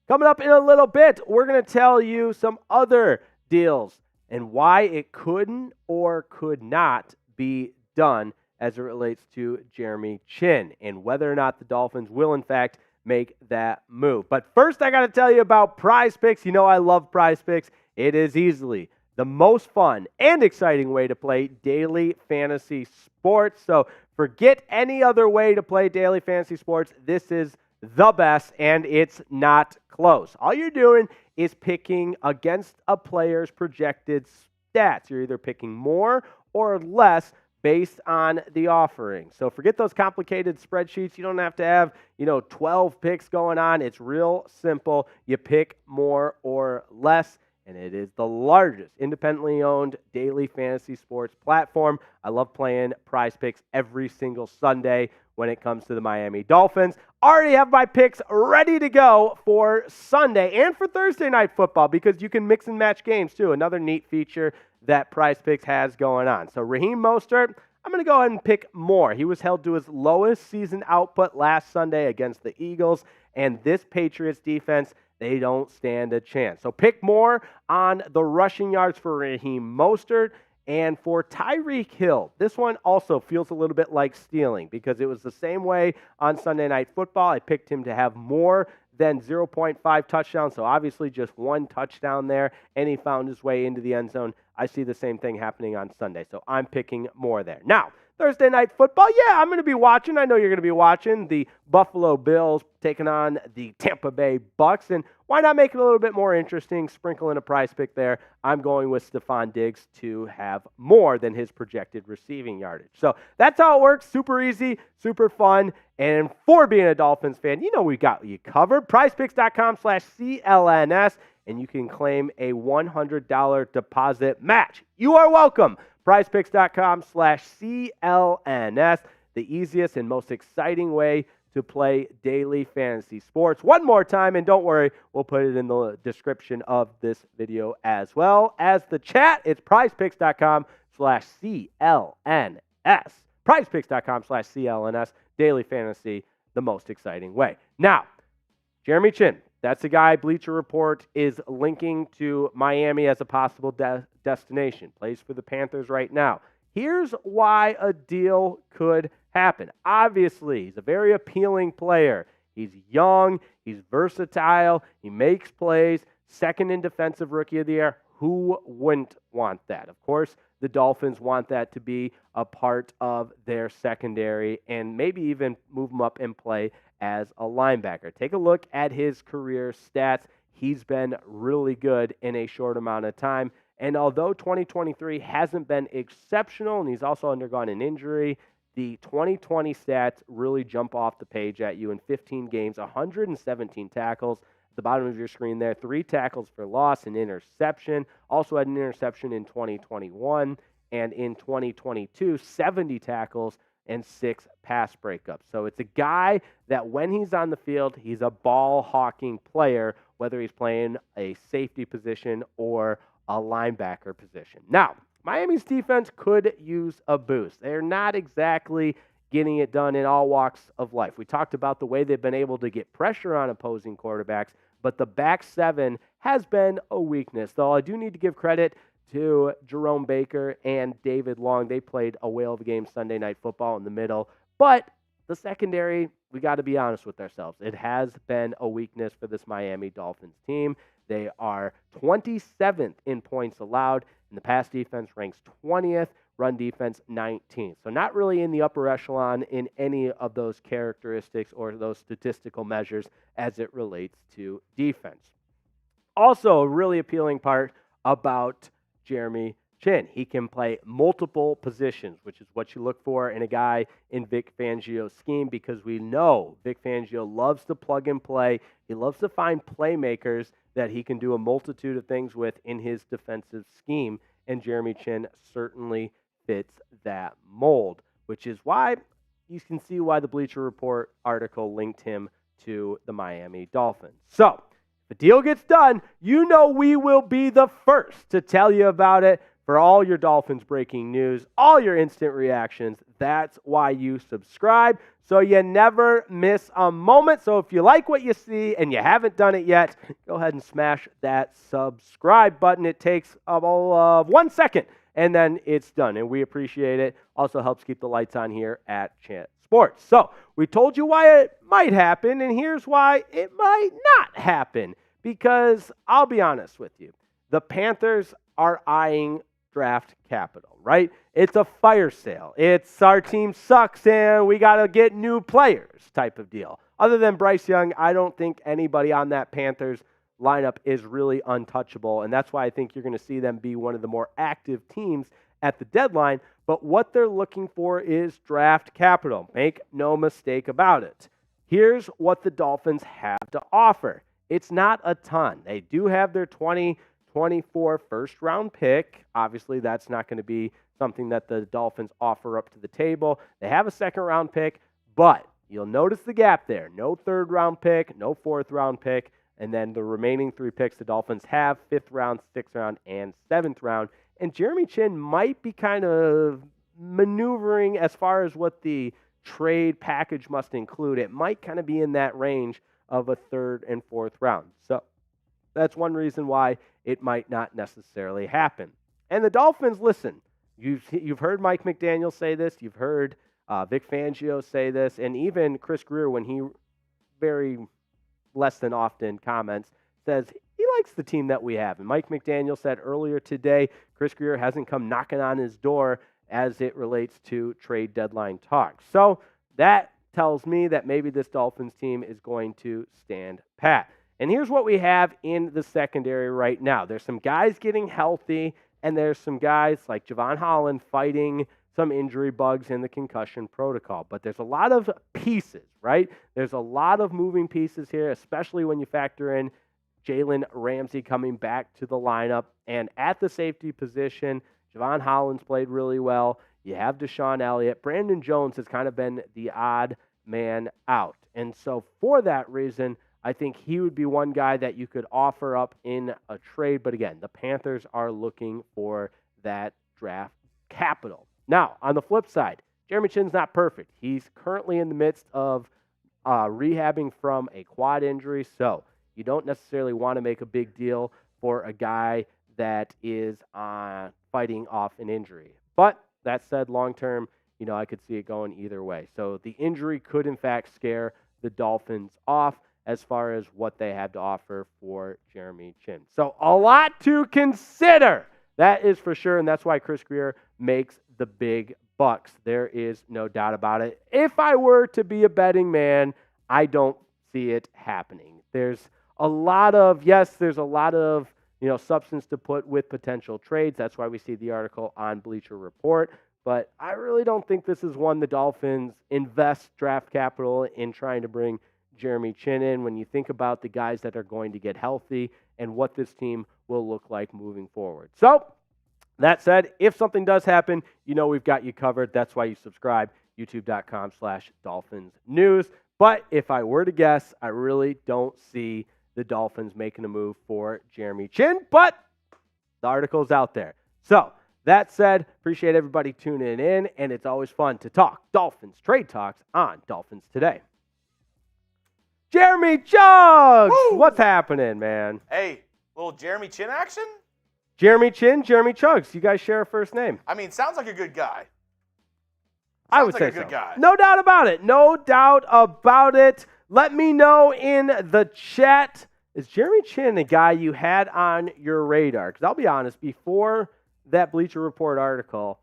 Coming up in a little bit, we're going to tell you some other deals and why it couldn't or could not be done as it relates to Jeremy Chinn and whether or not the Dolphins will, in fact, make that move. But first, I got to tell you about Prize Picks. You know I love Prize Picks. It is easily the most fun and exciting way to play daily fantasy sports. So forget any other way to play daily fantasy sports. This is the best, and it's not close. All you're doing is picking against a player's projected stats. You're either picking more or less based on the offering. So forget those complicated spreadsheets. You don't have to have, 12 picks going on. It's real simple. You pick more or less, and it is the largest independently owned daily fantasy sports platform. I love playing Prize Picks every single Sunday when it comes to the Miami Dolphins. Already have my picks ready to go for Sunday and for Thursday Night Football because you can mix and match games too. Another neat feature that Prize Picks has going on. So Raheem Mostert, I'm going to go ahead and pick more. He was held to his lowest season output last Sunday against the Eagles, and this Patriots defense, they don't stand a chance. So pick more on the rushing yards for Raheem Mostert. And for Tyreek Hill, this one also feels a little bit like stealing because it was the same way on Sunday Night Football. I picked him to have more than 0.5 touchdowns, so obviously just one touchdown there, and he found his way into the end zone. I see the same thing happening on Sunday, so I'm picking more there. Now, Thursday Night Football, I'm going to be watching. I know you're going to be watching the Buffalo Bills taking on the Tampa Bay Bucks, and why not make it a little bit more interesting? Sprinkle in a prize pick there. I'm going with Stephon Diggs to have more than his projected receiving yardage. So that's how it works. Super easy, super fun, and for being a Dolphins fan, we got you covered. PrizePicks.com/CLNS, and you can claim a $100 deposit match. You are welcome. PrizePicks.com/CLNS, the easiest and most exciting way to play daily fantasy sports. One more time, and don't worry, we'll put it in the description of this video as well as the chat. It's PrizePicks.com/CLNS. PrizePicks.com/CLNS, daily fantasy, the most exciting way. Now, Jeremy Chinn, that's a guy Bleacher Report is linking to Miami as a possible destination. Plays for the Panthers right now. Here's why a deal could happen. Obviously, he's a very appealing player. He's young. He's versatile. He makes plays. Second in Defensive Rookie of the Year. Who wouldn't want that? Of course, the Dolphins want that to be a part of their secondary and maybe even move him up and play as a linebacker. Take a look at his career stats. He's been really good in a short amount of time. And although 2023 hasn't been exceptional and he's also undergone an injury, the 2020 stats really jump off the page at you in 15 games, 117 tackles. At the bottom of your screen there, 3 tackles for loss, an interception. Also had an interception in 2021. And in 2022, 70 tackles and 6 pass breakups. So it's a guy that when he's on the field, he's a ball-hawking player, whether he's playing a safety position or a linebacker position. Now, Miami's defense could use a boost. They're not exactly getting it done in all walks of life. We talked about the way they've been able to get pressure on opposing quarterbacks, but the back seven has been a weakness. Though I do need to give credit to Jerome Baker and David Long. They played a whale of a game Sunday Night Football in the middle. But the secondary, we got to be honest with ourselves. It has been a weakness for this Miami Dolphins team. They are 27th in points allowed, and the pass defense ranks 20th, run defense 19th. So not really in the upper echelon in any of those characteristics or those statistical measures as it relates to defense. Also, a really appealing part about Jeremy Chinn. He can play multiple positions, which is what you look for in a guy in Vic Fangio's scheme, because we know Vic Fangio loves to plug and play. He loves to find playmakers that he can do a multitude of things with in his defensive scheme, and Jeremy Chinn certainly fits that mold, which is why you can see why the Bleacher Report article linked him to the Miami Dolphins. So, the deal gets done, you know we will be the first to tell you about it. For all your Dolphins breaking news, all your instant reactions, that's why you subscribe, so you never miss a moment. So if you like what you see and you haven't done it yet, go ahead and smash that subscribe button. It takes about 1 second, and then it's done, and we appreciate it. Also helps keep the lights on here at Chant Sports. So we told you why it might happen, and here's why it might not happen. Because I'll be honest with you, the Panthers are eyeing draft capital, right? It's a fire sale. It's our team sucks and we got to get new players type of deal. Other than Bryce Young, I don't think anybody on that Panthers lineup is really untouchable, and that's why I think you're going to see them be one of the more active teams at the deadline. But what they're looking for is draft capital. Make no mistake about it. Here's what the Dolphins have to offer. It's not a ton. They do have their 2024 first-round pick. Obviously, that's not going to be something that the Dolphins offer up to the table. They have a second-round pick, but you'll notice the gap there. No third-round pick, no fourth-round pick, and then the remaining 3 picks the Dolphins have, 5th round, 6th round, and 7th round. And Jeremy Chinn might be kind of maneuvering as far as what the trade package must include. It might kind of be in that range of a 3rd and 4th round. So that's one reason why it might not necessarily happen. And the Dolphins, listen, you've heard Mike McDaniel say this, you've heard Vic Fangio say this, and even Chris Grier, when he very less than often comments, says he likes the team that we have. And Mike McDaniel said earlier today, Chris Grier hasn't come knocking on his door as it relates to trade deadline talks. So that tells me that maybe this Dolphins team is going to stand pat. And here's what we have in the secondary right now. There's some guys getting healthy, and there's some guys like Jevon Holland fighting some injury bugs in the concussion protocol. But there's a lot of pieces, right? There's a lot of moving pieces here, especially when you factor in Jalen Ramsey coming back to the lineup. And at the safety position, Jevon Holland's played really well. You have Deshaun Elliott. Brandon Jones has kind of been the odd man out. And so for that reason, I think he would be one guy that you could offer up in a trade. But again, the Panthers are looking for that draft capital. Now, on the flip side, Jeremy Chinn's not perfect. He's currently in the midst of rehabbing from a quad injury. So you don't necessarily want to make a big deal for a guy that is fighting off an injury. But that said, long-term, I could see it going either way. So the injury could, in fact, scare the Dolphins off as far as what they have to offer for Jeremy Chinn. So a lot to consider. That is for sure, and that's why Chris Grier makes the big bucks. There is no doubt about it. If I were to be a betting man, I don't see it happening. There's a lot of substance to put with potential trades. That's why we see the article on Bleacher Report. But I really don't think this is one the Dolphins invest draft capital in trying to bring Jeremy Chinn in when you think about the guys that are going to get healthy and what this team will look like moving forward. So, that said, if something does happen, we've got you covered. That's why you subscribe, youtube.com/Dolphins News. But if I were to guess, I really don't see the Dolphins making a move for Jeremy Chinn, but the article's out there. So, that said, appreciate everybody tuning in, and it's always fun to talk Dolphins trade talks on Dolphins Today. Jeremy Chugs! Woo! What's happening, man? Hey, little Jeremy Chinn action? Jeremy Chinn, Jeremy Chugs. You guys share a first name. I mean, sounds like a good guy. I would Sounds say like a so. good guy. No doubt about it. No doubt about it. Let me know in the chat, is Jeremy Chinn a guy you had on your radar? Because I'll be honest, before that Bleacher Report article,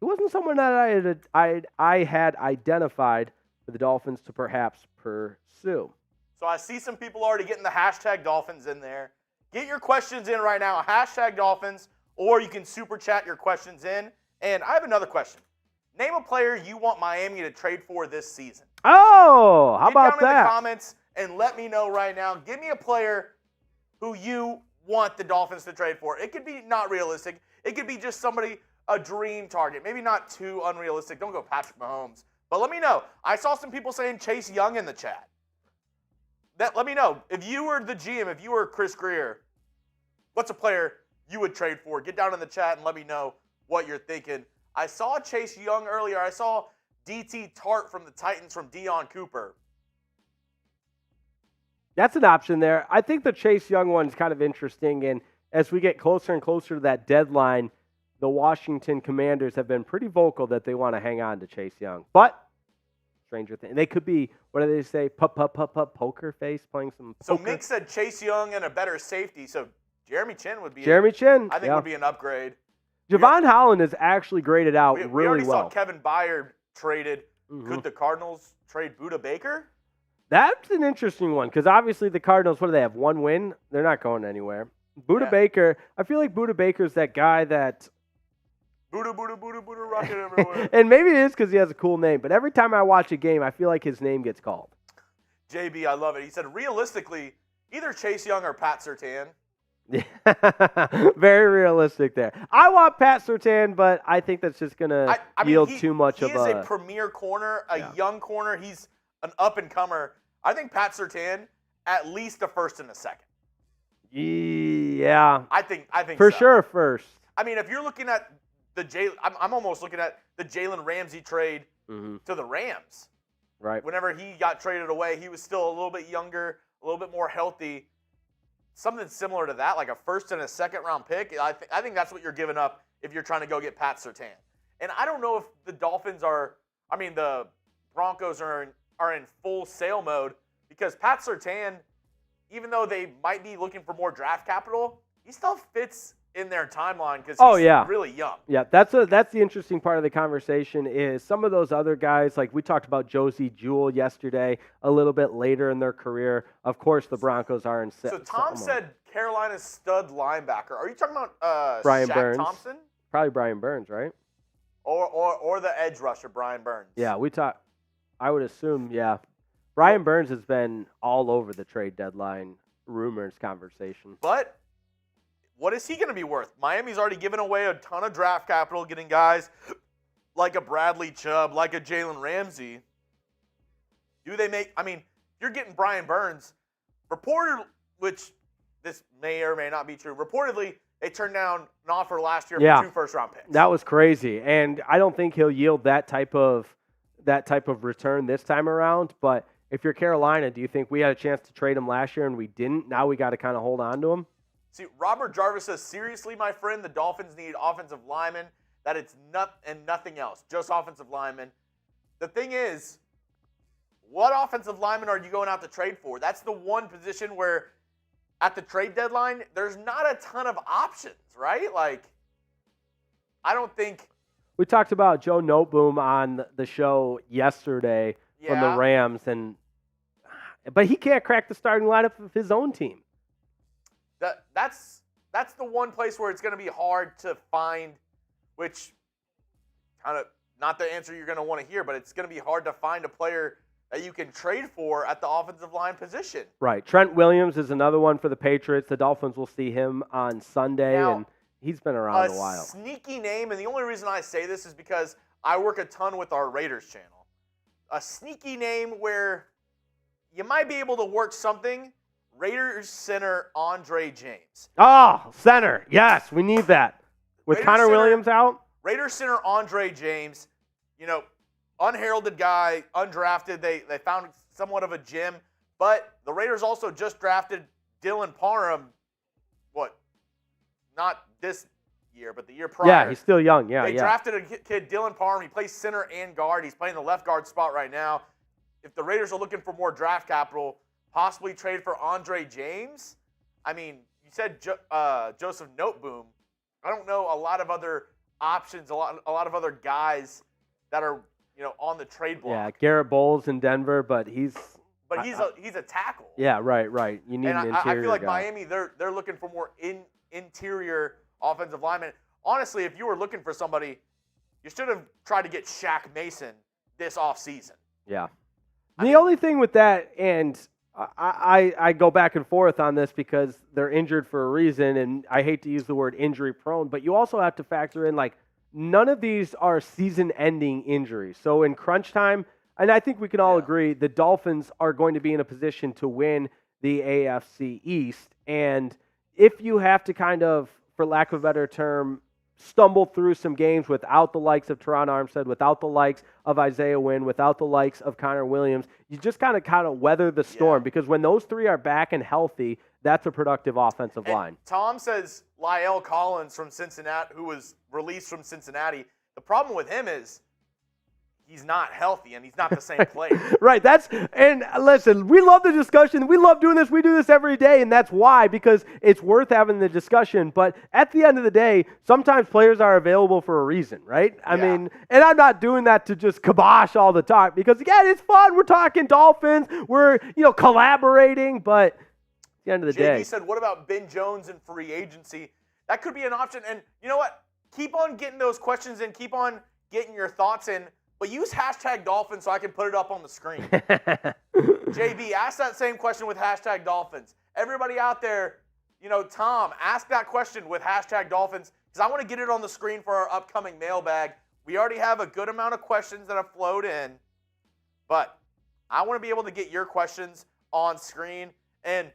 it wasn't someone that I had identified for the Dolphins to perhaps pursue. So I see some people already getting the hashtag Dolphins in there. Get your questions in right now, hashtag Dolphins, or you can super chat your questions in. And I have another question. Name a player you want Miami to trade for this season. Oh, how about Get down in that? the comments and let me know right now. Give me a player who you want the Dolphins to trade for. It could be not realistic. It could be just somebody, a dream target. Maybe not too unrealistic. Don't go Patrick Mahomes. But let me know. I saw some people saying Chase Young in the chat. Let me know. If you were the GM, if you were Chris Greer, what's a player you would trade for? Get down in the chat and let me know what you're thinking. I saw Chase Young earlier. I saw DT Tart from the Titans from Deion Cooper. That's an option there. I think the Chase Young one is kind of interesting. And as we get closer and closer to that deadline, the Washington Commanders have been pretty vocal that they want to hang on to Chase Young. But stranger thing, they could be, what do they say, poker face, playing some So poker. Mick said Chase Young and a better safety. So Jeremy Chinn would be. Jeremy Chinn, I think would be an upgrade. Jevon Holland is actually graded out We really already well. saw Kevin Byard traded. Mhm. Could the Cardinals trade Budda Baker? That's an interesting one because obviously the Cardinals, what do they have? One win? They're not going anywhere. Budda Yeah. Baker, I feel like Budda Baker's that guy that Budda, rocket everywhere. and maybe it is because he has a cool name, but every time I watch a game, I feel like his name gets called. JB, I love it. He said, realistically, either Chase Young or Pat Surtain. Very realistic there. I want Pat Surtain, but I think that's just going to yield too much of He is a premier corner, a young corner. He's an up-and-comer. I think Pat Surtain, at least a first and a second. Yeah. I think For so. sure first. I mean, if you're looking at I'm almost looking at the Jalen Ramsey trade to the Rams. Right. Whenever he got traded away, he was still a little bit younger, a little bit more healthy. Something similar to that, like a first and a second round pick. I think that's what you're giving up if you're trying to go get Pat Surtain. And I don't know if the the Broncos are in full sale mode because Pat Surtain, even though they might be looking for more draft capital, he still fits in their timeline because he's really young. Yeah, that's the interesting part of the conversation is some of those other guys, like we talked about Josie Jewell yesterday, a little bit later in their career. Of course, the Broncos are in So Tom said Carolina's stud linebacker. Are you talking about Brian Shaq Burns. Thompson? Probably Brian Burns, right? Or the edge rusher, Brian Burns. Yeah, I would assume, yeah. Brian Burns has been all over the trade deadline rumors conversation. But what is he going to be worth? Miami's already given away a ton of draft capital, getting guys like a Bradley Chubb, like a Jalen Ramsey. Do they make – you're getting Brian Burns. Which this may or may not be true. Reportedly, they turned down an offer last year for 2 first-round picks. That was crazy. And I don't think he'll yield that type of return this time around. But if you're Carolina, do you think we had a chance to trade him last year and we didn't? Now we got to kind of hold on to him? See, Robert Jarvis says, seriously, my friend, the Dolphins need offensive linemen. That it's nothing else, just offensive linemen. The thing is, what offensive linemen are you going out to trade for? That's the one position where at the trade deadline, there's not a ton of options, right? Like, I don't think. We talked about Joe Noteboom on the show yesterday from the Rams, but he can't crack the starting lineup of his own team. That's the one place where it's going to be hard to find, which kind of not the answer you're going to want to hear, but it's going to be hard to find a player that you can trade for at the offensive line position. Right. Trent Williams is another one for the Patriots. The Dolphins will see him on Sunday, and he's been around a while. A sneaky name, and the only reason I say this is because I work a ton with our Raiders channel. A sneaky name where you might be able to work something. Raiders center Andre James. Oh, center. Yes, we need that. With Raiders Connor center, Williams out? Raiders center Andre James, unheralded guy, undrafted. They found somewhat of a gem. But the Raiders also just drafted Dylan Parham, not this year, but the year prior. Yeah, he's still young. They drafted a kid, Dylan Parham. He plays center and guard. He's playing the left guard spot right now. If the Raiders are looking for more draft capital, possibly trade for Andre James. You said Joseph Noteboom. I don't know a lot of other options, a lot of other guys that are on the trade block. Yeah, Garrett Bowles in Denver, but but he's a tackle. Yeah, right. You need and an interior I feel like guy. Miami, they're looking for more interior offensive linemen. Honestly, if you were looking for somebody, you should have tried to get Shaq Mason this offseason. Yeah. The only thing with that, and I go back and forth on this because they're injured for a reason, and I hate to use the word injury prone, but you also have to factor in, like, none of these are season-ending injuries. So in crunch time, and I think we can all agree, the Dolphins are going to be in a position to win the AFC East. And if you have to kind of, for lack of a better term, stumble through some games without the likes of Teron Armstead, without the likes of Isaiah Wynn, without the likes of Connor Williams, you just kind of weather the storm because when those three are back and healthy, that's a productive offensive line. Tom says La'el Collins from Cincinnati, who was released from Cincinnati. The problem with him is he's not healthy and he's not the same player. Right. And listen, we love the discussion. We love doing this. We do this every day, and that's why, because it's worth having the discussion. But at the end of the day, sometimes players are available for a reason, right? I mean, and I'm not doing that to just kibosh all the talk because, again, it's fun. We're talking Dolphins. We're, collaborating. But at the end of the day. JD said, what about Ben Jones and free agency? That could be an option. And you know what? Keep on getting those questions in. Keep on getting your thoughts in. But use hashtag Dolphins so I can put it up on the screen. JB, ask that same question with hashtag Dolphins. Everybody out there, Tom, ask that question with hashtag Dolphins because I want to get it on the screen for our upcoming mailbag. We already have a good amount of questions that have flowed in, but I want to be able to get your questions on screen. And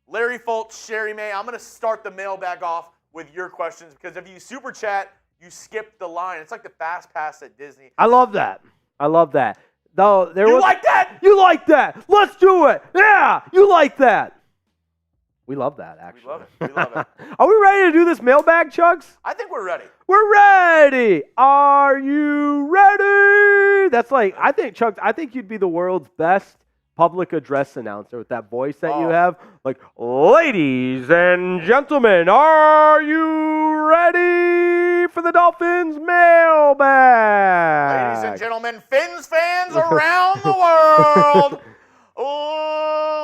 Larry Fultz, Sherry May, I'm going to start the mailbag off with your questions because if you super chat, you skip the line. It's like the fast pass at Disney. I love that. Though You like that? You like that? Let's do it. Yeah, you like that. We love that, actually. We love it. Are we ready to do this mailbag, Chugs? I think we're ready. We're ready. Are you ready? That's like, Chugs, I think you'd be the world's best public address announcer with that voice that you have. Like, ladies and gentlemen, are you ready for the Dolphins mailbag? Ladies and gentlemen, Fins fans around the world,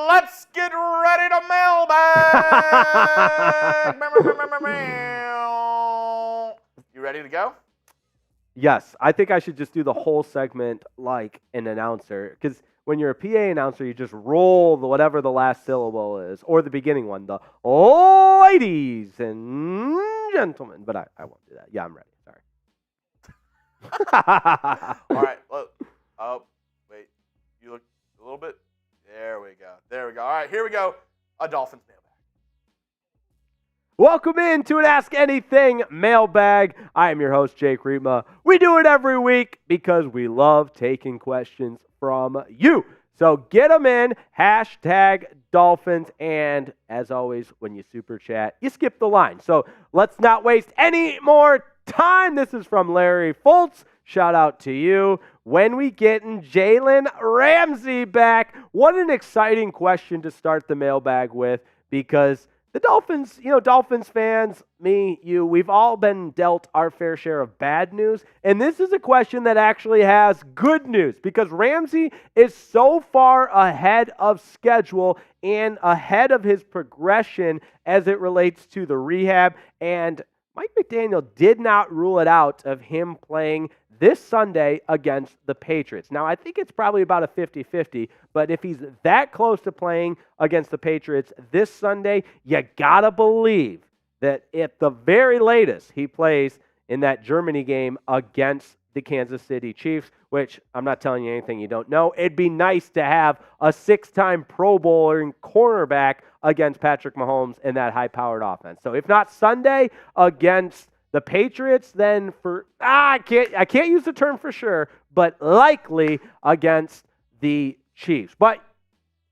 let's get ready to mailbag. You ready to go? Yes. I think I should just do the whole segment like an announcer because when you're a PA announcer, you just roll whatever the last syllable is, or the beginning one, the ladies and gentlemen. But I won't do that. Yeah, I'm ready. Sorry. All right. Oh, wait. You look a little bit. There we go. All right, here we go. A Dolphins mailbag. Welcome in to an Ask Anything mailbag. I am your host, Jake Riepma. We do it every week because we love taking questions from you. So get them in, hashtag Dolphins, and as always, when you super chat, you skip the line. So let's not waste any more time. This is from Larry Fultz. Shout out to you. When we getting Jalen Ramsey back? What an exciting question to start the mailbag with because the Dolphins, Dolphins fans, me, you, we've all been dealt our fair share of bad news. And this is a question that actually has good news because Ramsey is so far ahead of schedule and ahead of his progression as it relates to the rehab. And Mike McDaniel did not rule it out of him playing this Sunday against the Patriots. Now, I think it's probably about a 50-50, but if he's that close to playing against the Patriots this Sunday, you gotta believe that at the very latest, he plays in that Germany game against the Kansas City Chiefs, which I'm not telling you anything you don't know. It'd be nice to have a 6-time Pro Bowler and cornerback against Patrick Mahomes in that high-powered offense. So if not Sunday against the Patriots, then I can't use the term for sure, but likely against the Chiefs. But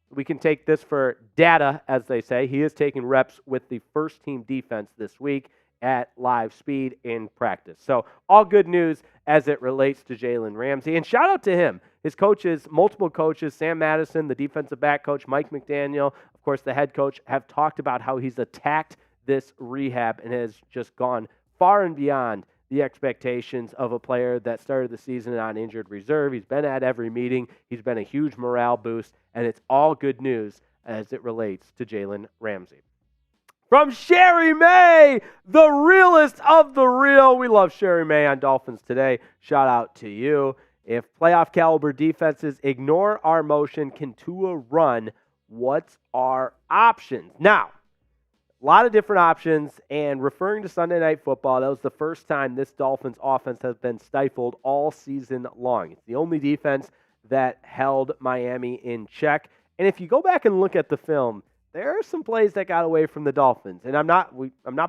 we can take this for data, as they say. He is taking reps with the first-team defense this week at live speed in practice. So all good news as it relates to Jalen Ramsey. And shout out to him. His coaches, multiple coaches, Sam Madison, the defensive back coach, Mike McDaniel, of course, the head coach, have talked about how he's attacked this rehab and has just gone far and beyond the expectations of a player that started the season on injured reserve. He's been at every meeting. He's been a huge morale boost, and it's all good news as it relates to Jalen Ramsey. From Sherry May, the realest of the real. We love Sherry May on Dolphins Today. Shout out to you. If playoff caliber defenses ignore our motion, can Tua run? What's our options? Now, a lot of different options, and referring to Sunday Night Football, that was the first time this Dolphins offense has been stifled all season long. It's the only defense that held Miami in check. And if you go back and look at the film, there are some plays that got away from the Dolphins. And I'm not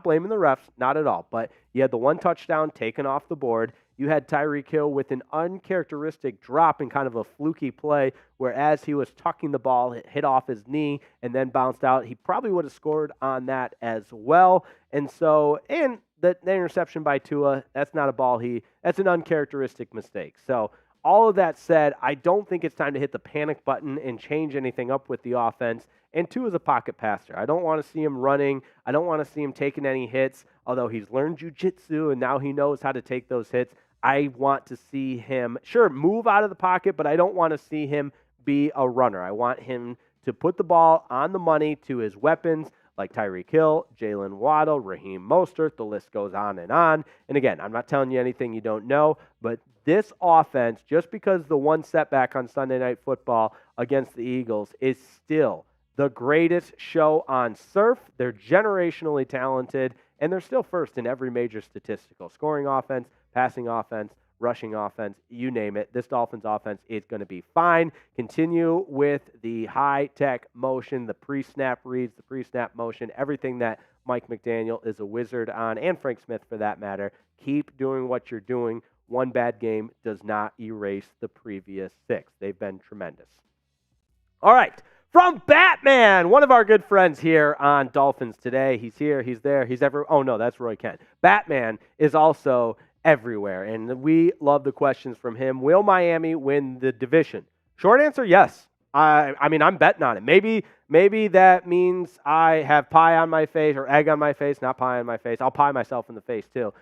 blaming the refs, not at all. But you had the one touchdown taken off the board. You had Tyreek Hill with an uncharacteristic drop in kind of a fluky play where as he was tucking the ball, it hit off his knee and then bounced out. He probably would have scored on that as well. And the interception by Tua, that's not a ball that's an uncharacteristic mistake. So all of that said, I don't think it's time to hit the panic button and change anything up with the offense. And Tua is a pocket passer. I don't want to see him running. I don't want to see him taking any hits, although he's learned jiu-jitsu and now he knows how to take those hits. I want to see him, move out of the pocket, but I don't want to see him be a runner. I want him to put the ball on the money to his weapons like Tyreek Hill, Jalen Waddle, Raheem Mostert. The list goes on and on. And again, I'm not telling you anything you don't know, but this offense, just because the one setback on Sunday Night Football against the Eagles is still the greatest show on surf. They're generationally talented, and they're still first in every major statistical. Scoring offense, passing offense, rushing offense, you name it. This Dolphins offense is going to be fine. Continue with the high-tech motion, the pre-snap reads, the pre-snap motion, everything that Mike McDaniel is a wizard on, and Frank Smith for that matter. Keep doing what you're doing. One bad game does not erase the previous 6. They've been tremendous. All right. From Batman, one of our good friends here on Dolphins Today. He's here, he's there, he's everywhere. Oh, no, that's Roy Kent. Batman is also everywhere, and we love the questions from him. Will Miami win the division? Short answer, yes. I mean, I'm betting on it. Maybe that means I have pie on my face or egg on my face, not pie on my face. I'll pie myself in the face, too.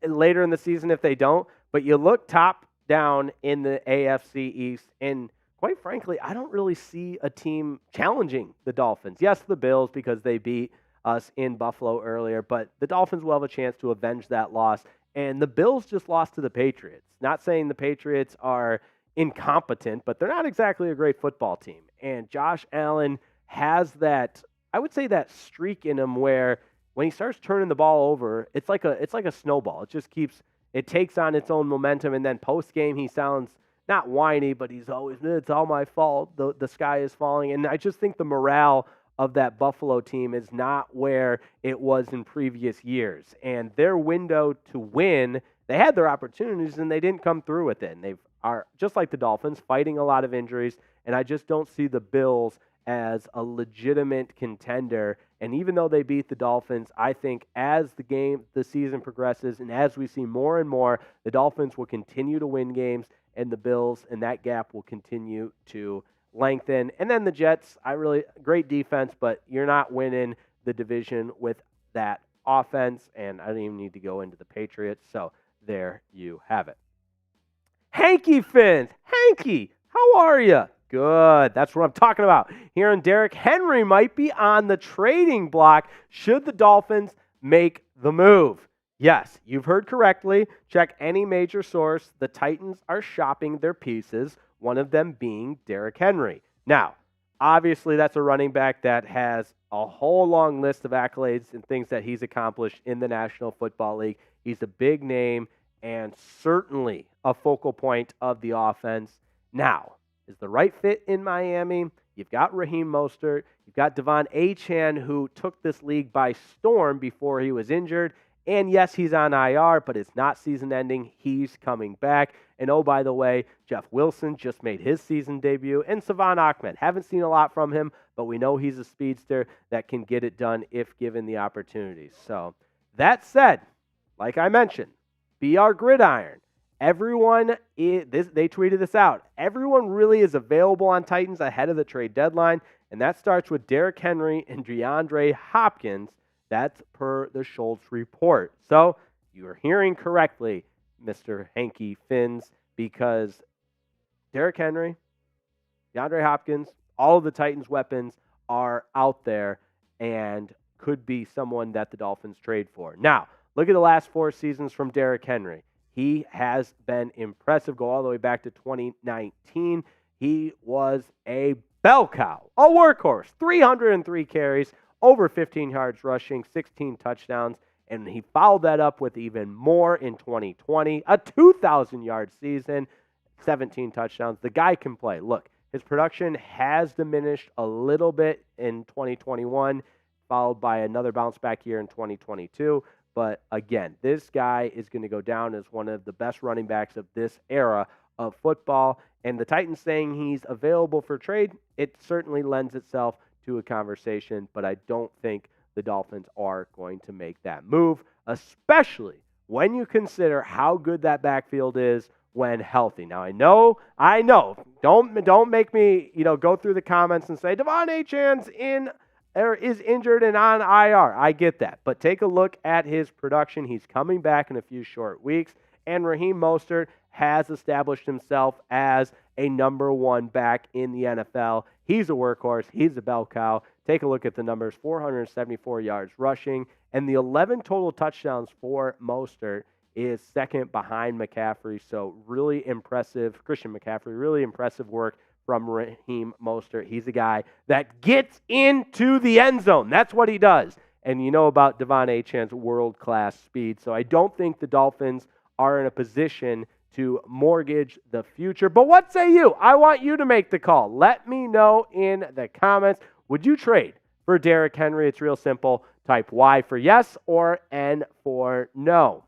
Later in the season if they don't, but you look top down in the AFC East, and quite frankly, I don't really see a team challenging the Dolphins. Yes, the Bills, because they beat us in Buffalo earlier, but the Dolphins will have a chance to avenge that loss. And the Bills just lost to the Patriots. Not saying the Patriots are incompetent, but they're not exactly a great football team. And Josh Allen has that, I would say, that streak in him where when he starts turning the ball over, it's like a snowball. It takes on its own momentum, and then post-game he sounds not whiny, but he's always, it's all my fault. The sky is falling. And I just think the morale of that Buffalo team is not where it was in previous years. And their window to win, they had their opportunities, and they didn't come through with it. And they are, just like the Dolphins, fighting a lot of injuries. And I just don't see the Bills as a legitimate contender. And even though they beat the Dolphins, I think as the season progresses, and as we see more and more, the Dolphins will continue to win games, and the Bills, and that gap will continue to lengthen. And then the Jets, great defense, but you're not winning the division with that offense, and I don't even need to go into the Patriots, so there you have it. Hanky Fins, Hanky, how are you? Good, that's what I'm talking about. Hearing Derrick Henry might be on the trading block should the Dolphins make the move. Yes, you've heard correctly. Check any major source. The Titans are shopping their pieces, one of them being Derrick Henry. Now, obviously, that's a running back that has a whole long list of accolades and things that he's accomplished in the National Football League. He's a big name and certainly a focal point of the offense. Now, is the right fit in Miami? You've got Raheem Mostert. You've got Devon Achane, who took this league by storm before he was injured. And yes, he's on IR, but it's not season ending. He's coming back. And oh, by the way, Jeff Wilson just made his season debut. And Savon Ahmed. Haven't seen a lot from him, but we know he's a speedster that can get it done if given the opportunities. So that said, like I mentioned, be our gridiron. Everyone, they tweeted this out. Everyone really is available on Titans ahead of the trade deadline, and that starts with Derrick Henry and DeAndre Hopkins. That's per the Schultz report. So you're hearing correctly, Mr. Hanky Fins, because Derrick Henry, DeAndre Hopkins, all of the Titans' weapons are out there and could be someone that the Dolphins trade for. Now, look at the last 4 seasons from Derrick Henry. He has been impressive. Go all the way back to 2019. He was a bell cow, a workhorse, 303 carries, over 15 yards rushing, 16 touchdowns, and he followed that up with even more in 2020, a 2,000-yard season, 17 touchdowns. The guy can play. Look, his production has diminished a little bit in 2021, followed by another bounce-back year in 2022. But again, this guy is going to go down as one of the best running backs of this era of football. And the Titans saying he's available for trade, it certainly lends itself to a conversation, but I don't think the Dolphins are going to make that move, especially when you consider how good that backfield is when healthy. Now, I know, don't make me, go through the comments and say, Devon Achane's is injured and on IR. I get that, but take a look at his production. He's coming back in a few short weeks, and Raheem Mostert has established himself as a number 1 back in the NFL. He's a workhorse. He's a bell cow. Take a look at the numbers, 474 yards rushing, and the 11 total touchdowns for Mostert is second behind McCaffrey. So really impressive, Christian McCaffrey, really impressive work from Raheem Mostert. He's a guy that gets into the end zone. That's what he does. And you know about Devon Achane's world-class speed. So I don't think the Dolphins are in a position to mortgage the future. But what say you? I want you to make the call. Let me know in the comments. Would you trade for Derrick Henry? It's real simple. Type Y for yes or N for no.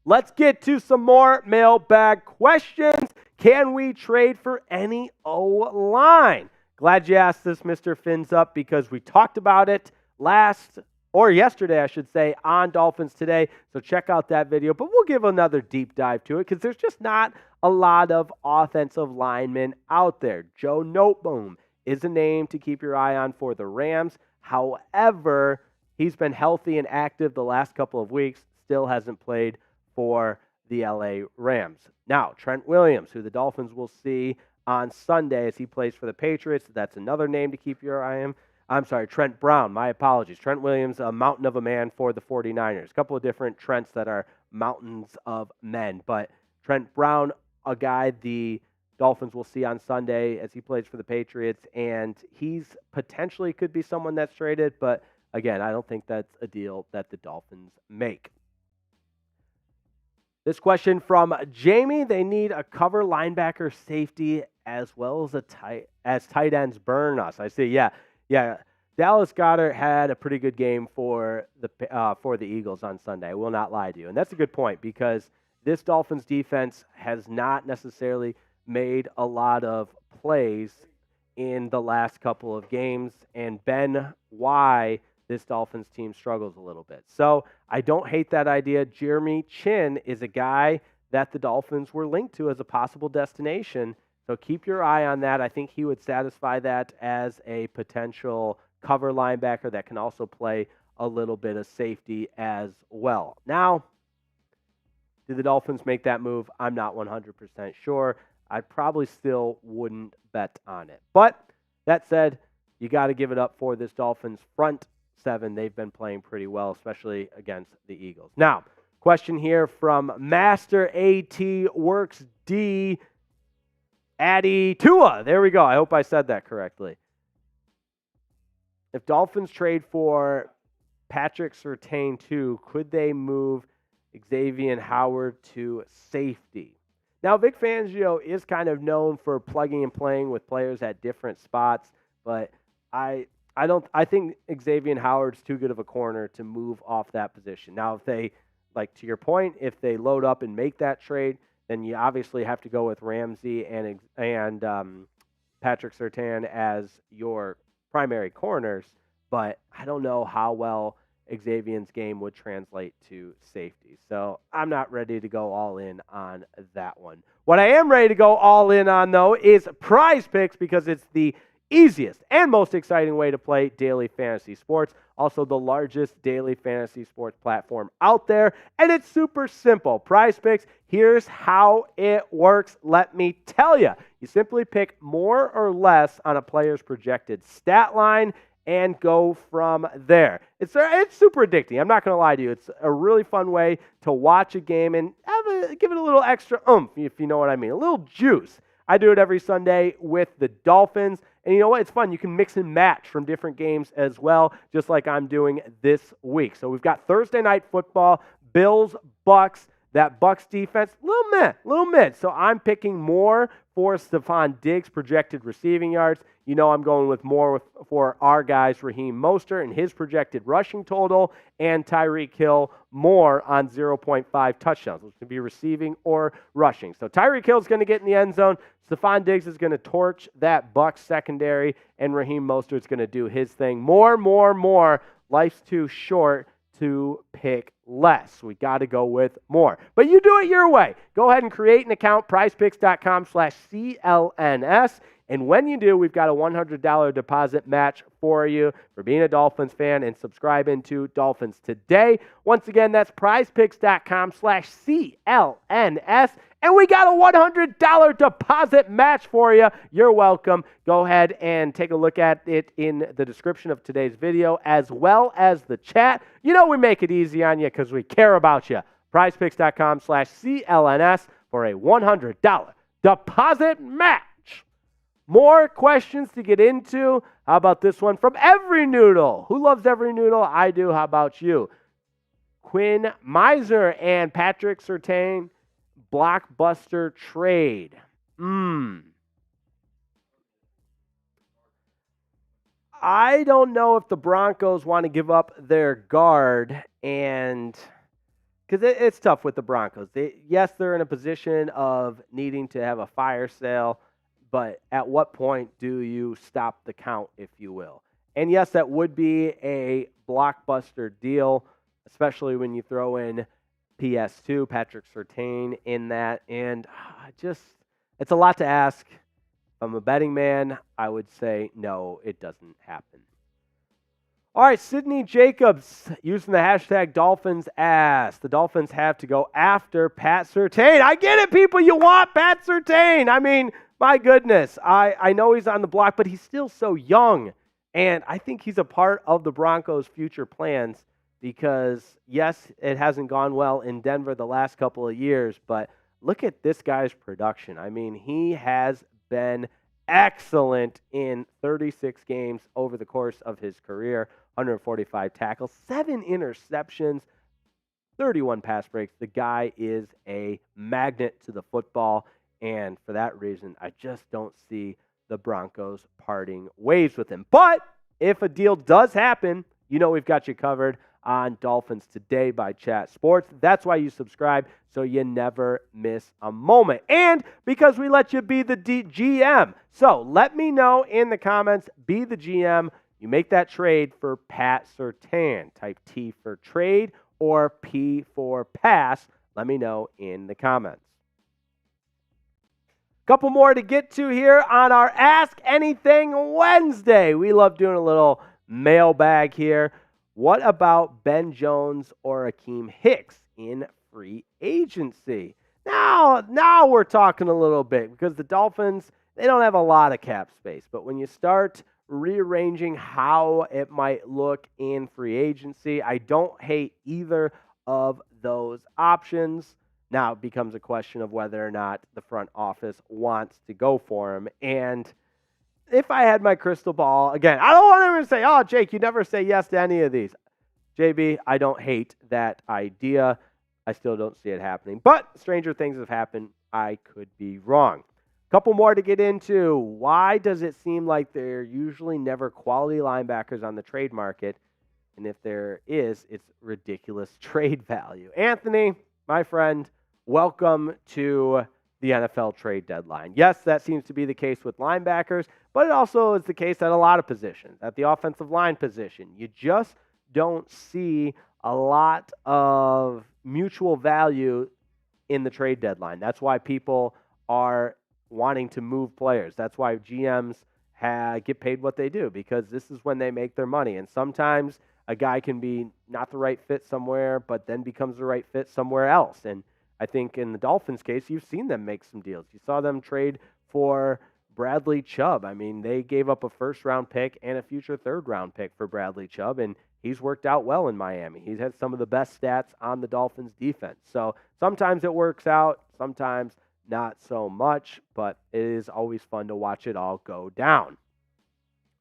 Let's get to some more mailbag questions. Can we trade for any O-line? Glad you asked this, Mr. Fins Up, because we talked about it yesterday, I should say, on Dolphins Today. So check out that video. But we'll give another deep dive to it because there's just not a lot of offensive linemen out there. Joe Noteboom is a name to keep your eye on for the Rams. However, he's been healthy and active the last couple of weeks, still hasn't played for the LA Rams. Now, Trent Williams, who the Dolphins will see on Sunday as he plays for the Patriots. That's another name to keep your eye on. I'm sorry, Trent Brown. My apologies. Trent Williams, a mountain of a man for the 49ers. A couple of different Trents that are mountains of men. But Trent Brown, a guy the Dolphins will see on Sunday as he plays for the Patriots. And he's potentially could be someone that's traded. But again, I don't think that's a deal that the Dolphins make. This question from Jamie. They need a cover linebacker safety as well as tight ends burn us. I see, yeah. Dallas Goedert had a pretty good game for the Eagles on Sunday. I will not lie to you. And that's a good point because this Dolphins defense has not necessarily made a lot of plays in the last couple of games and been why this Dolphins team struggles a little bit. So I don't hate that idea. Jeremy Chinn is a guy that the Dolphins were linked to as a possible destination. So keep your eye on that. I think he would satisfy that as a potential cover linebacker that can also play a little bit of safety as well. Now, do the Dolphins make that move? I'm not 100% sure. I probably still wouldn't bet on it. But that said, you got to give it up for this Dolphins front seven. They've been playing pretty well, especially against the Eagles. Now, question here from Master AT Works D. Addy Tua. There we go. I hope I said that correctly. If Dolphins trade for Patrick Surtain too, could they move Xavier Howard to safety? Now, Vic Fangio is kind of known for plugging and playing with players at different spots, but I think Xavier Howard's too good of a corner to move off that position. Now, if they, like to your point, if they load up and make that trade, then you obviously have to go with Ramsey and Patrick Surtain as your primary corners, but I don't know how well Xavier's game would translate to safety. So I'm not ready to go all in on that one. What I am ready to go all in on, though, is Prize Picks because it's the easiest and most exciting way to play daily fantasy sports. Also, the largest daily fantasy sports platform out there. And it's super simple. Prize Picks, here's how it works. Let me tell you. You simply pick more or less on a player's projected stat line and go from there. It's super addicting. I'm not going to lie to you. It's a really fun way to watch a game and give it a little extra oomph, if you know what I mean. A little juice. I do it every Sunday with the Dolphins. And you know what? It's fun. You can mix and match from different games as well, just like I'm doing this week. So we've got Thursday night football, Bills, Bucks. That Bucks defense, little mid. So I'm picking more for Stephon Diggs' projected receiving yards. You know I'm going with more for our guys, Raheem Mostert, and his projected rushing total, and Tyreek Hill more on 0.5 touchdowns, which can be receiving or rushing. So Tyreek Hill is going to get in the end zone. Stephon Diggs is going to torch that Bucks secondary, and Raheem Mostert is going to do his thing. More. Life's too short to pick less. We got to go with more. But you do it your way. Go ahead and create an account, prizepicks.com/CLNS. And when you do, we've got a $100 deposit match for you for being a Dolphins fan and subscribing to Dolphins Today. Once again, that's prizepicks.com/CLNS. And we got a $100 deposit match for you. You're welcome. Go ahead and take a look at it in the description of today's video, as well as the chat. You know we make it easy on you because we care about you. prizepicks.com/CLNS for a $100 deposit match. More questions to get into. How about this one from Every Noodle? Who loves Every Noodle? I do. How about you? Quinn Miser and Patrick Surtain. Blockbuster trade. I don't know if the Broncos want to give up their guard, and because it's tough with the Broncos. Yes, they're in a position of needing to have a fire sale, but at what point do you stop the count, if you will? And yes, that would be a blockbuster deal, especially when you throw in PS2, Patrick Surtain in that. And it's a lot to ask. If I'm a betting man, I would say no, it doesn't happen. All right, Sidney Jacobs using the hashtag Dolphins asked. The Dolphins have to go after Pat Surtain. I get it, people. You want Pat Surtain. I mean, my goodness. I know he's on the block, but he's still so young. And I think he's a part of the Broncos' future plans because, yes, it hasn't gone well in Denver the last couple of years, but look at this guy's production. I mean, he has been excellent in 36 games over the course of his career, 145 tackles, 7 interceptions, 31 pass breaks. The guy is a magnet to the football, and for that reason, I just don't see the Broncos parting ways with him. But if a deal does happen, you know we've got you covered on Dolphins Today by Chat Sports. That's why you subscribe, so you never miss a moment. And because we let you be the GM. So let me know in the comments, be the GM. You make that trade for Pat Surtain. Type T for trade or P for pass. Let me know in the comments. Couple more to get to here on our Ask Anything Wednesday. We love doing a little mailbag here. What about Ben Jones or Akeem Hicks in free agency? Now we're talking a little bit because the Dolphins, they don't have a lot of cap space. But when you start rearranging how it might look in free agency, I don't hate either of those options. Now it becomes a question of whether or not the front office wants to go for him. And if I had my crystal ball, again, I don't want everyone to say, oh, Jake, you never say yes to any of these. JB, I don't hate that idea. I still don't see it happening. But stranger things have happened. I could be wrong. Couple more to get into. Why does it seem like there are usually never quality linebackers on the trade market? And if there is, it's ridiculous trade value. Anthony, my friend, welcome to the NFL trade deadline. Yes, that seems to be the case with linebackers, but it also is the case at a lot of positions. At the offensive line position, you just don't see a lot of mutual value in the trade deadline. That's why people are wanting to move players. That's why GMs get paid what they do, because this is when they make their money. And sometimes a guy can be not the right fit somewhere, but then becomes the right fit somewhere else. And I think in the Dolphins' case, you've seen them make some deals. You saw them trade for Bradley Chubb. I mean, they gave up a first-round pick and a future third-round pick for Bradley Chubb, and he's worked out well in Miami. He's had some of the best stats on the Dolphins' defense. So sometimes it works out, sometimes not so much, but it is always fun to watch it all go down.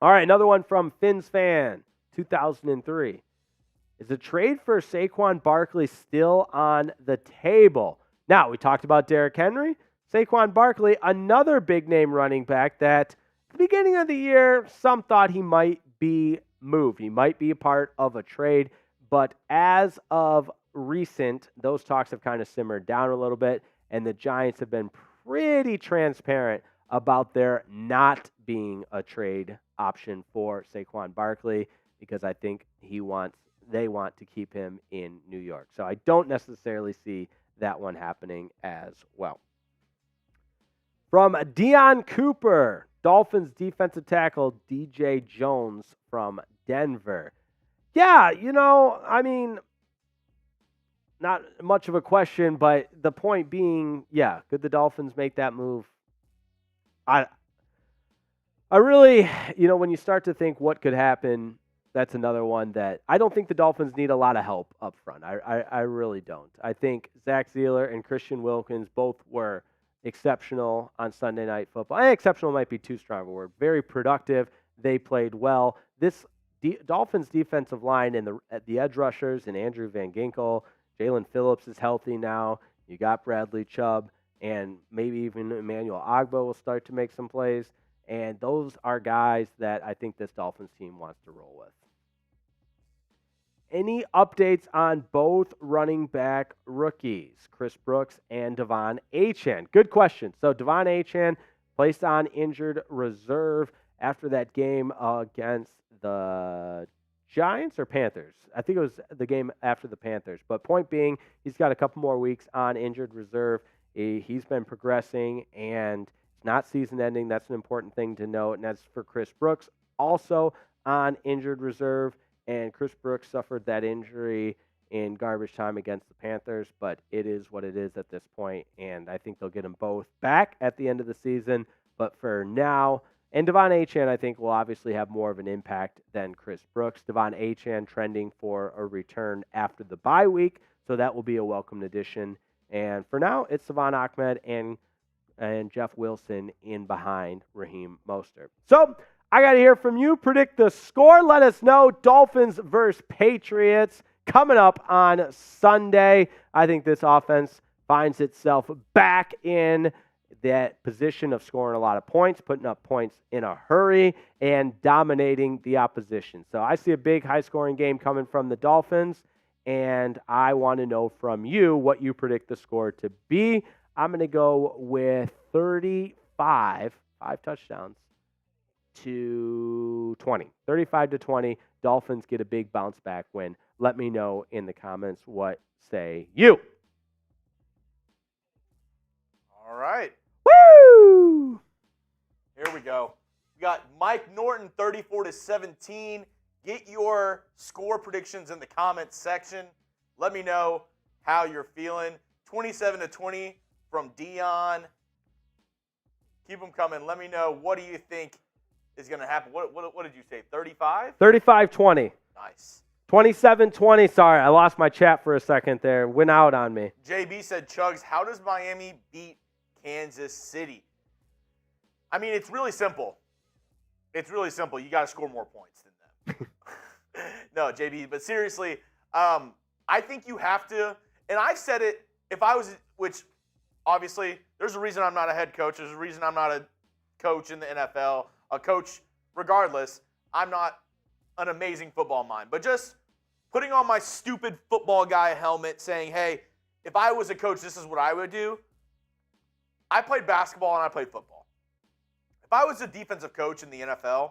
All right, another one from Finn's Fan, 2003. Is a trade for Saquon Barkley still on the table? Now, we talked about Derrick Henry. Saquon Barkley, another big-name running back that at the beginning of the year, some thought he might be moved. He might be a part of a trade, but as of recent, those talks have kind of simmered down a little bit, and the Giants have been pretty transparent about there not being a trade option for Saquon Barkley, because I think they want to keep him in New York. So I don't necessarily see that one happening as well. From Deion Cooper, Dolphins defensive tackle DJ Jones from Denver. Yeah, I mean, not much of a question, but the point being, yeah, could the Dolphins make that move? I really, when you start to think what could happen, that's another one that I don't think the Dolphins need a lot of help up front. I really don't. I think Zach Zeeler and Christian Wilkins both were exceptional on Sunday Night Football. Exceptional might be too strong a word. Very productive. They played well. This Dolphins defensive line and the edge rushers and Andrew Van Ginkel, Jalen Phillips is healthy now. You got Bradley Chubb, and maybe even Emmanuel Ogbah will start to make some plays. And those are guys that I think this Dolphins team wants to roll with. Any updates on both running back rookies, Chris Brooks and Devon Achane? Good question. So Devon Achane placed on injured reserve after that game against the Giants or Panthers. I think it was the game after the Panthers. But point being, he's got a couple more weeks on injured reserve. He's been progressing, and it's not season ending. That's an important thing to note. And that's for Chris Brooks, also on injured reserve. And Chris Brooks suffered that injury in garbage time against the Panthers, but it is what it is at this point, and I think they'll get them both back at the end of the season. But for now, and Devon Achane, I think, will obviously have more of an impact than Chris Brooks. Devon Achane trending for a return after the bye week, so that will be a welcome addition. And for now, it's Savon Ahmed and Jeff Wilson in behind Raheem Mostert. So I got to hear from you. Predict the score. Let us know. Dolphins versus Patriots coming up on Sunday. I think this offense finds itself back in that position of scoring a lot of points, putting up points in a hurry, and dominating the opposition. So I see a big high-scoring game coming from the Dolphins, and I want to know from you what you predict the score to be. I'm going to go with 35, 5 touchdowns, to 20. 35-20. Dolphins get a big bounce back win. Let me know in the comments, what say you? All right. Woo! Here we go. We got Mike Norton, 34-17. Get your score predictions in the comments section. Let me know how you're feeling. 27-20 from Dion. Keep them coming. Let me know, what do you think is going to happen? What did you say, 35? 35-20. Nice. 27-20. Sorry, I lost my chat for a second there. Went out on me. JB said, Chugs, how does Miami beat Kansas City? I mean, it's really simple. It's really simple. You got to score more points than them. No, JB, but seriously, I think you have to, and I've said it, if I was, which obviously there's a reason I'm not a head coach. There's a reason I'm not a coach in the NFL. A coach, regardless, I'm not an amazing football mind. But just putting on my stupid football guy helmet saying, hey, if I was a coach, this is what I would do. I played basketball and I played football. If I was a defensive coach in the NFL,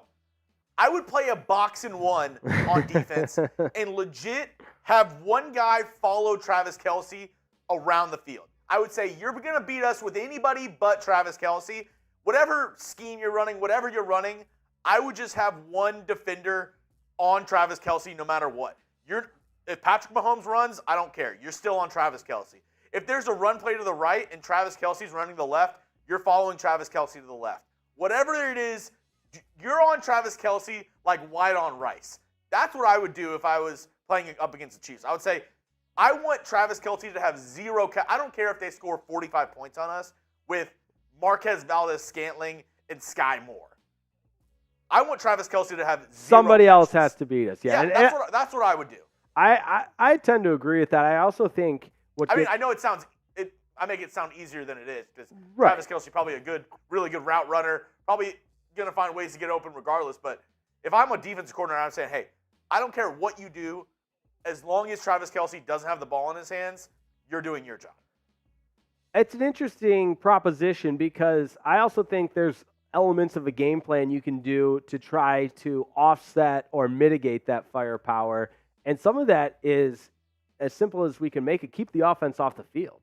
I would play a box and one on defense and legit have one guy follow Travis Kelce around the field. I would say, you're going to beat us with anybody but Travis Kelce. Whatever scheme you're running, whatever you're running, I would just have one defender on Travis Kelce no matter what. If Patrick Mahomes runs, I don't care. You're still on Travis Kelce. If there's a run play to the right and Travis Kelce's running to the left, you're following Travis Kelce to the left. Whatever it is, you're on Travis Kelce like white on rice. That's what I would do if I was playing up against the Chiefs. I would say, I want Travis Kelce to have zero. I don't care if they score 45 points on us with Marquez Valdez-Scantling and Sky Moore. I want Travis Kelce to have zero Somebody catches. else has to beat us. Yeah, that's what I would do. I tend to agree with that. I also think I know I make it sound easier than it is because Travis Kelce probably a really good route runner, probably going to find ways to get open regardless. But if I'm a defensive coordinator, I'm saying, hey, I don't care what you do, as long as Travis Kelce doesn't have the ball in his hands, you're doing your job. It's an interesting proposition because I also think there's elements of a game plan you can do to try to offset or mitigate that firepower. And some of that is as simple as we can make it, keep the offense off the field,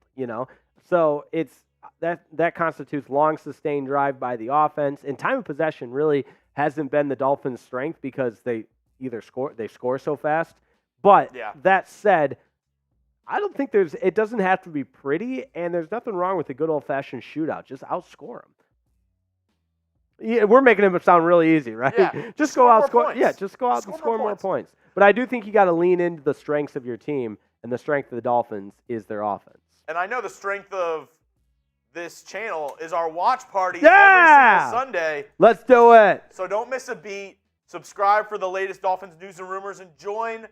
So it's that constitutes long sustained drive by the offense, and time of possession really hasn't been the Dolphins' strength because they score so fast. But that said, I don't think it doesn't have to be pretty, and there's nothing wrong with a good old-fashioned shootout. Just outscore them. Yeah, we're making it sound really easy, right? Yeah. Just go out, score. Yeah, just go out and score more points. But I do think you got to lean into the strengths of your team, and the strength of the Dolphins is their offense. And I know the strength of this channel is our watch party every single Sunday. Let's do it. So don't miss a beat. Subscribe for the latest Dolphins news and rumors, and join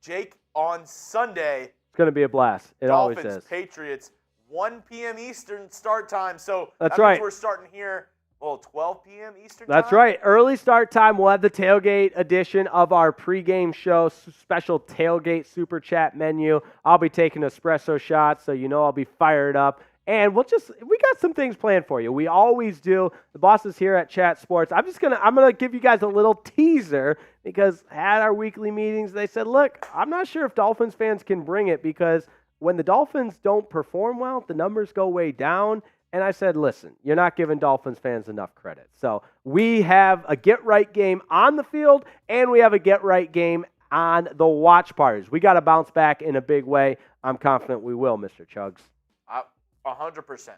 Jake on Sunday. It's going to be a blast. It always is. Dolphins, Patriots, 1 p.m. Eastern start time. So that means we're starting here, 12 p.m. Eastern time? That's right. Early start time. We'll have the tailgate edition of our pregame show, special tailgate super chat menu. I'll be taking espresso shots, so I'll be fired up. And we got some things planned for you. We always do. The bosses here at Chat Sports. I'm gonna give you guys a little teaser because at our weekly meetings, they said, look, I'm not sure if Dolphins fans can bring it because when the Dolphins don't perform well, the numbers go way down. And I said, listen, you're not giving Dolphins fans enough credit. So we have a get-right game on the field, and we have a get-right game on the watch parties. We got to bounce back in a big way. I'm confident we will, Mr. Chugs. 100%.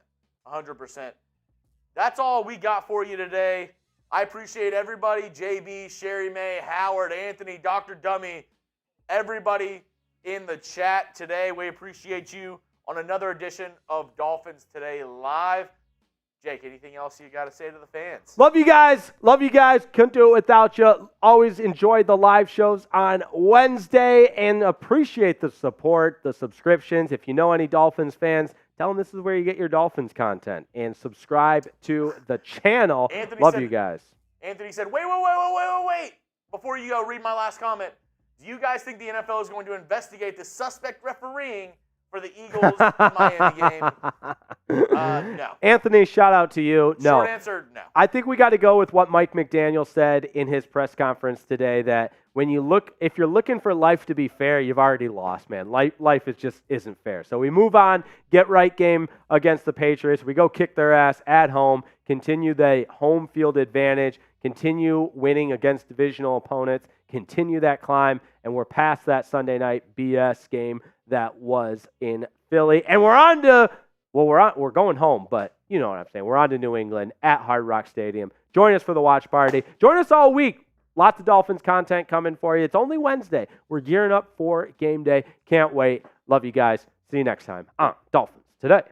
100%. That's all we got for you today. I appreciate everybody, JB, Sherry May, Howard, Anthony, Dr. Dummy, everybody in the chat today. We appreciate you on another edition of Dolphins Today Live. Jake, anything else you got to say to the fans? Love you guys. Love you guys. Couldn't do it without you. Always enjoyed the live shows on Wednesday and appreciate the support, the subscriptions. If you know any Dolphins fans, tell them this is where you get your Dolphins content and subscribe to the channel. Love you guys. Anthony said, wait. Before you go, read my last comment. Do you guys think the NFL is going to investigate the suspect refereeing for the Eagles Miami game? No. Anthony, shout out to you. No. Short answer, no. I think we got to go with what Mike McDaniel said in his press conference today, that if you're looking for life to be fair, you've already lost, man. Life just isn't fair. So we move on, get right game against the Patriots. We go kick their ass at home, continue the home field advantage, continue winning against divisional opponents, continue that climb, and we're past that Sunday night BS game that was in Philly. And we're going home, but you know what I'm saying. We're on to New England at Hard Rock Stadium. Join us for the watch party. Join us all week. Lots of Dolphins content coming for you. It's only Wednesday. We're gearing up for game day. Can't wait. Love you guys. See you next time on Dolphins Today.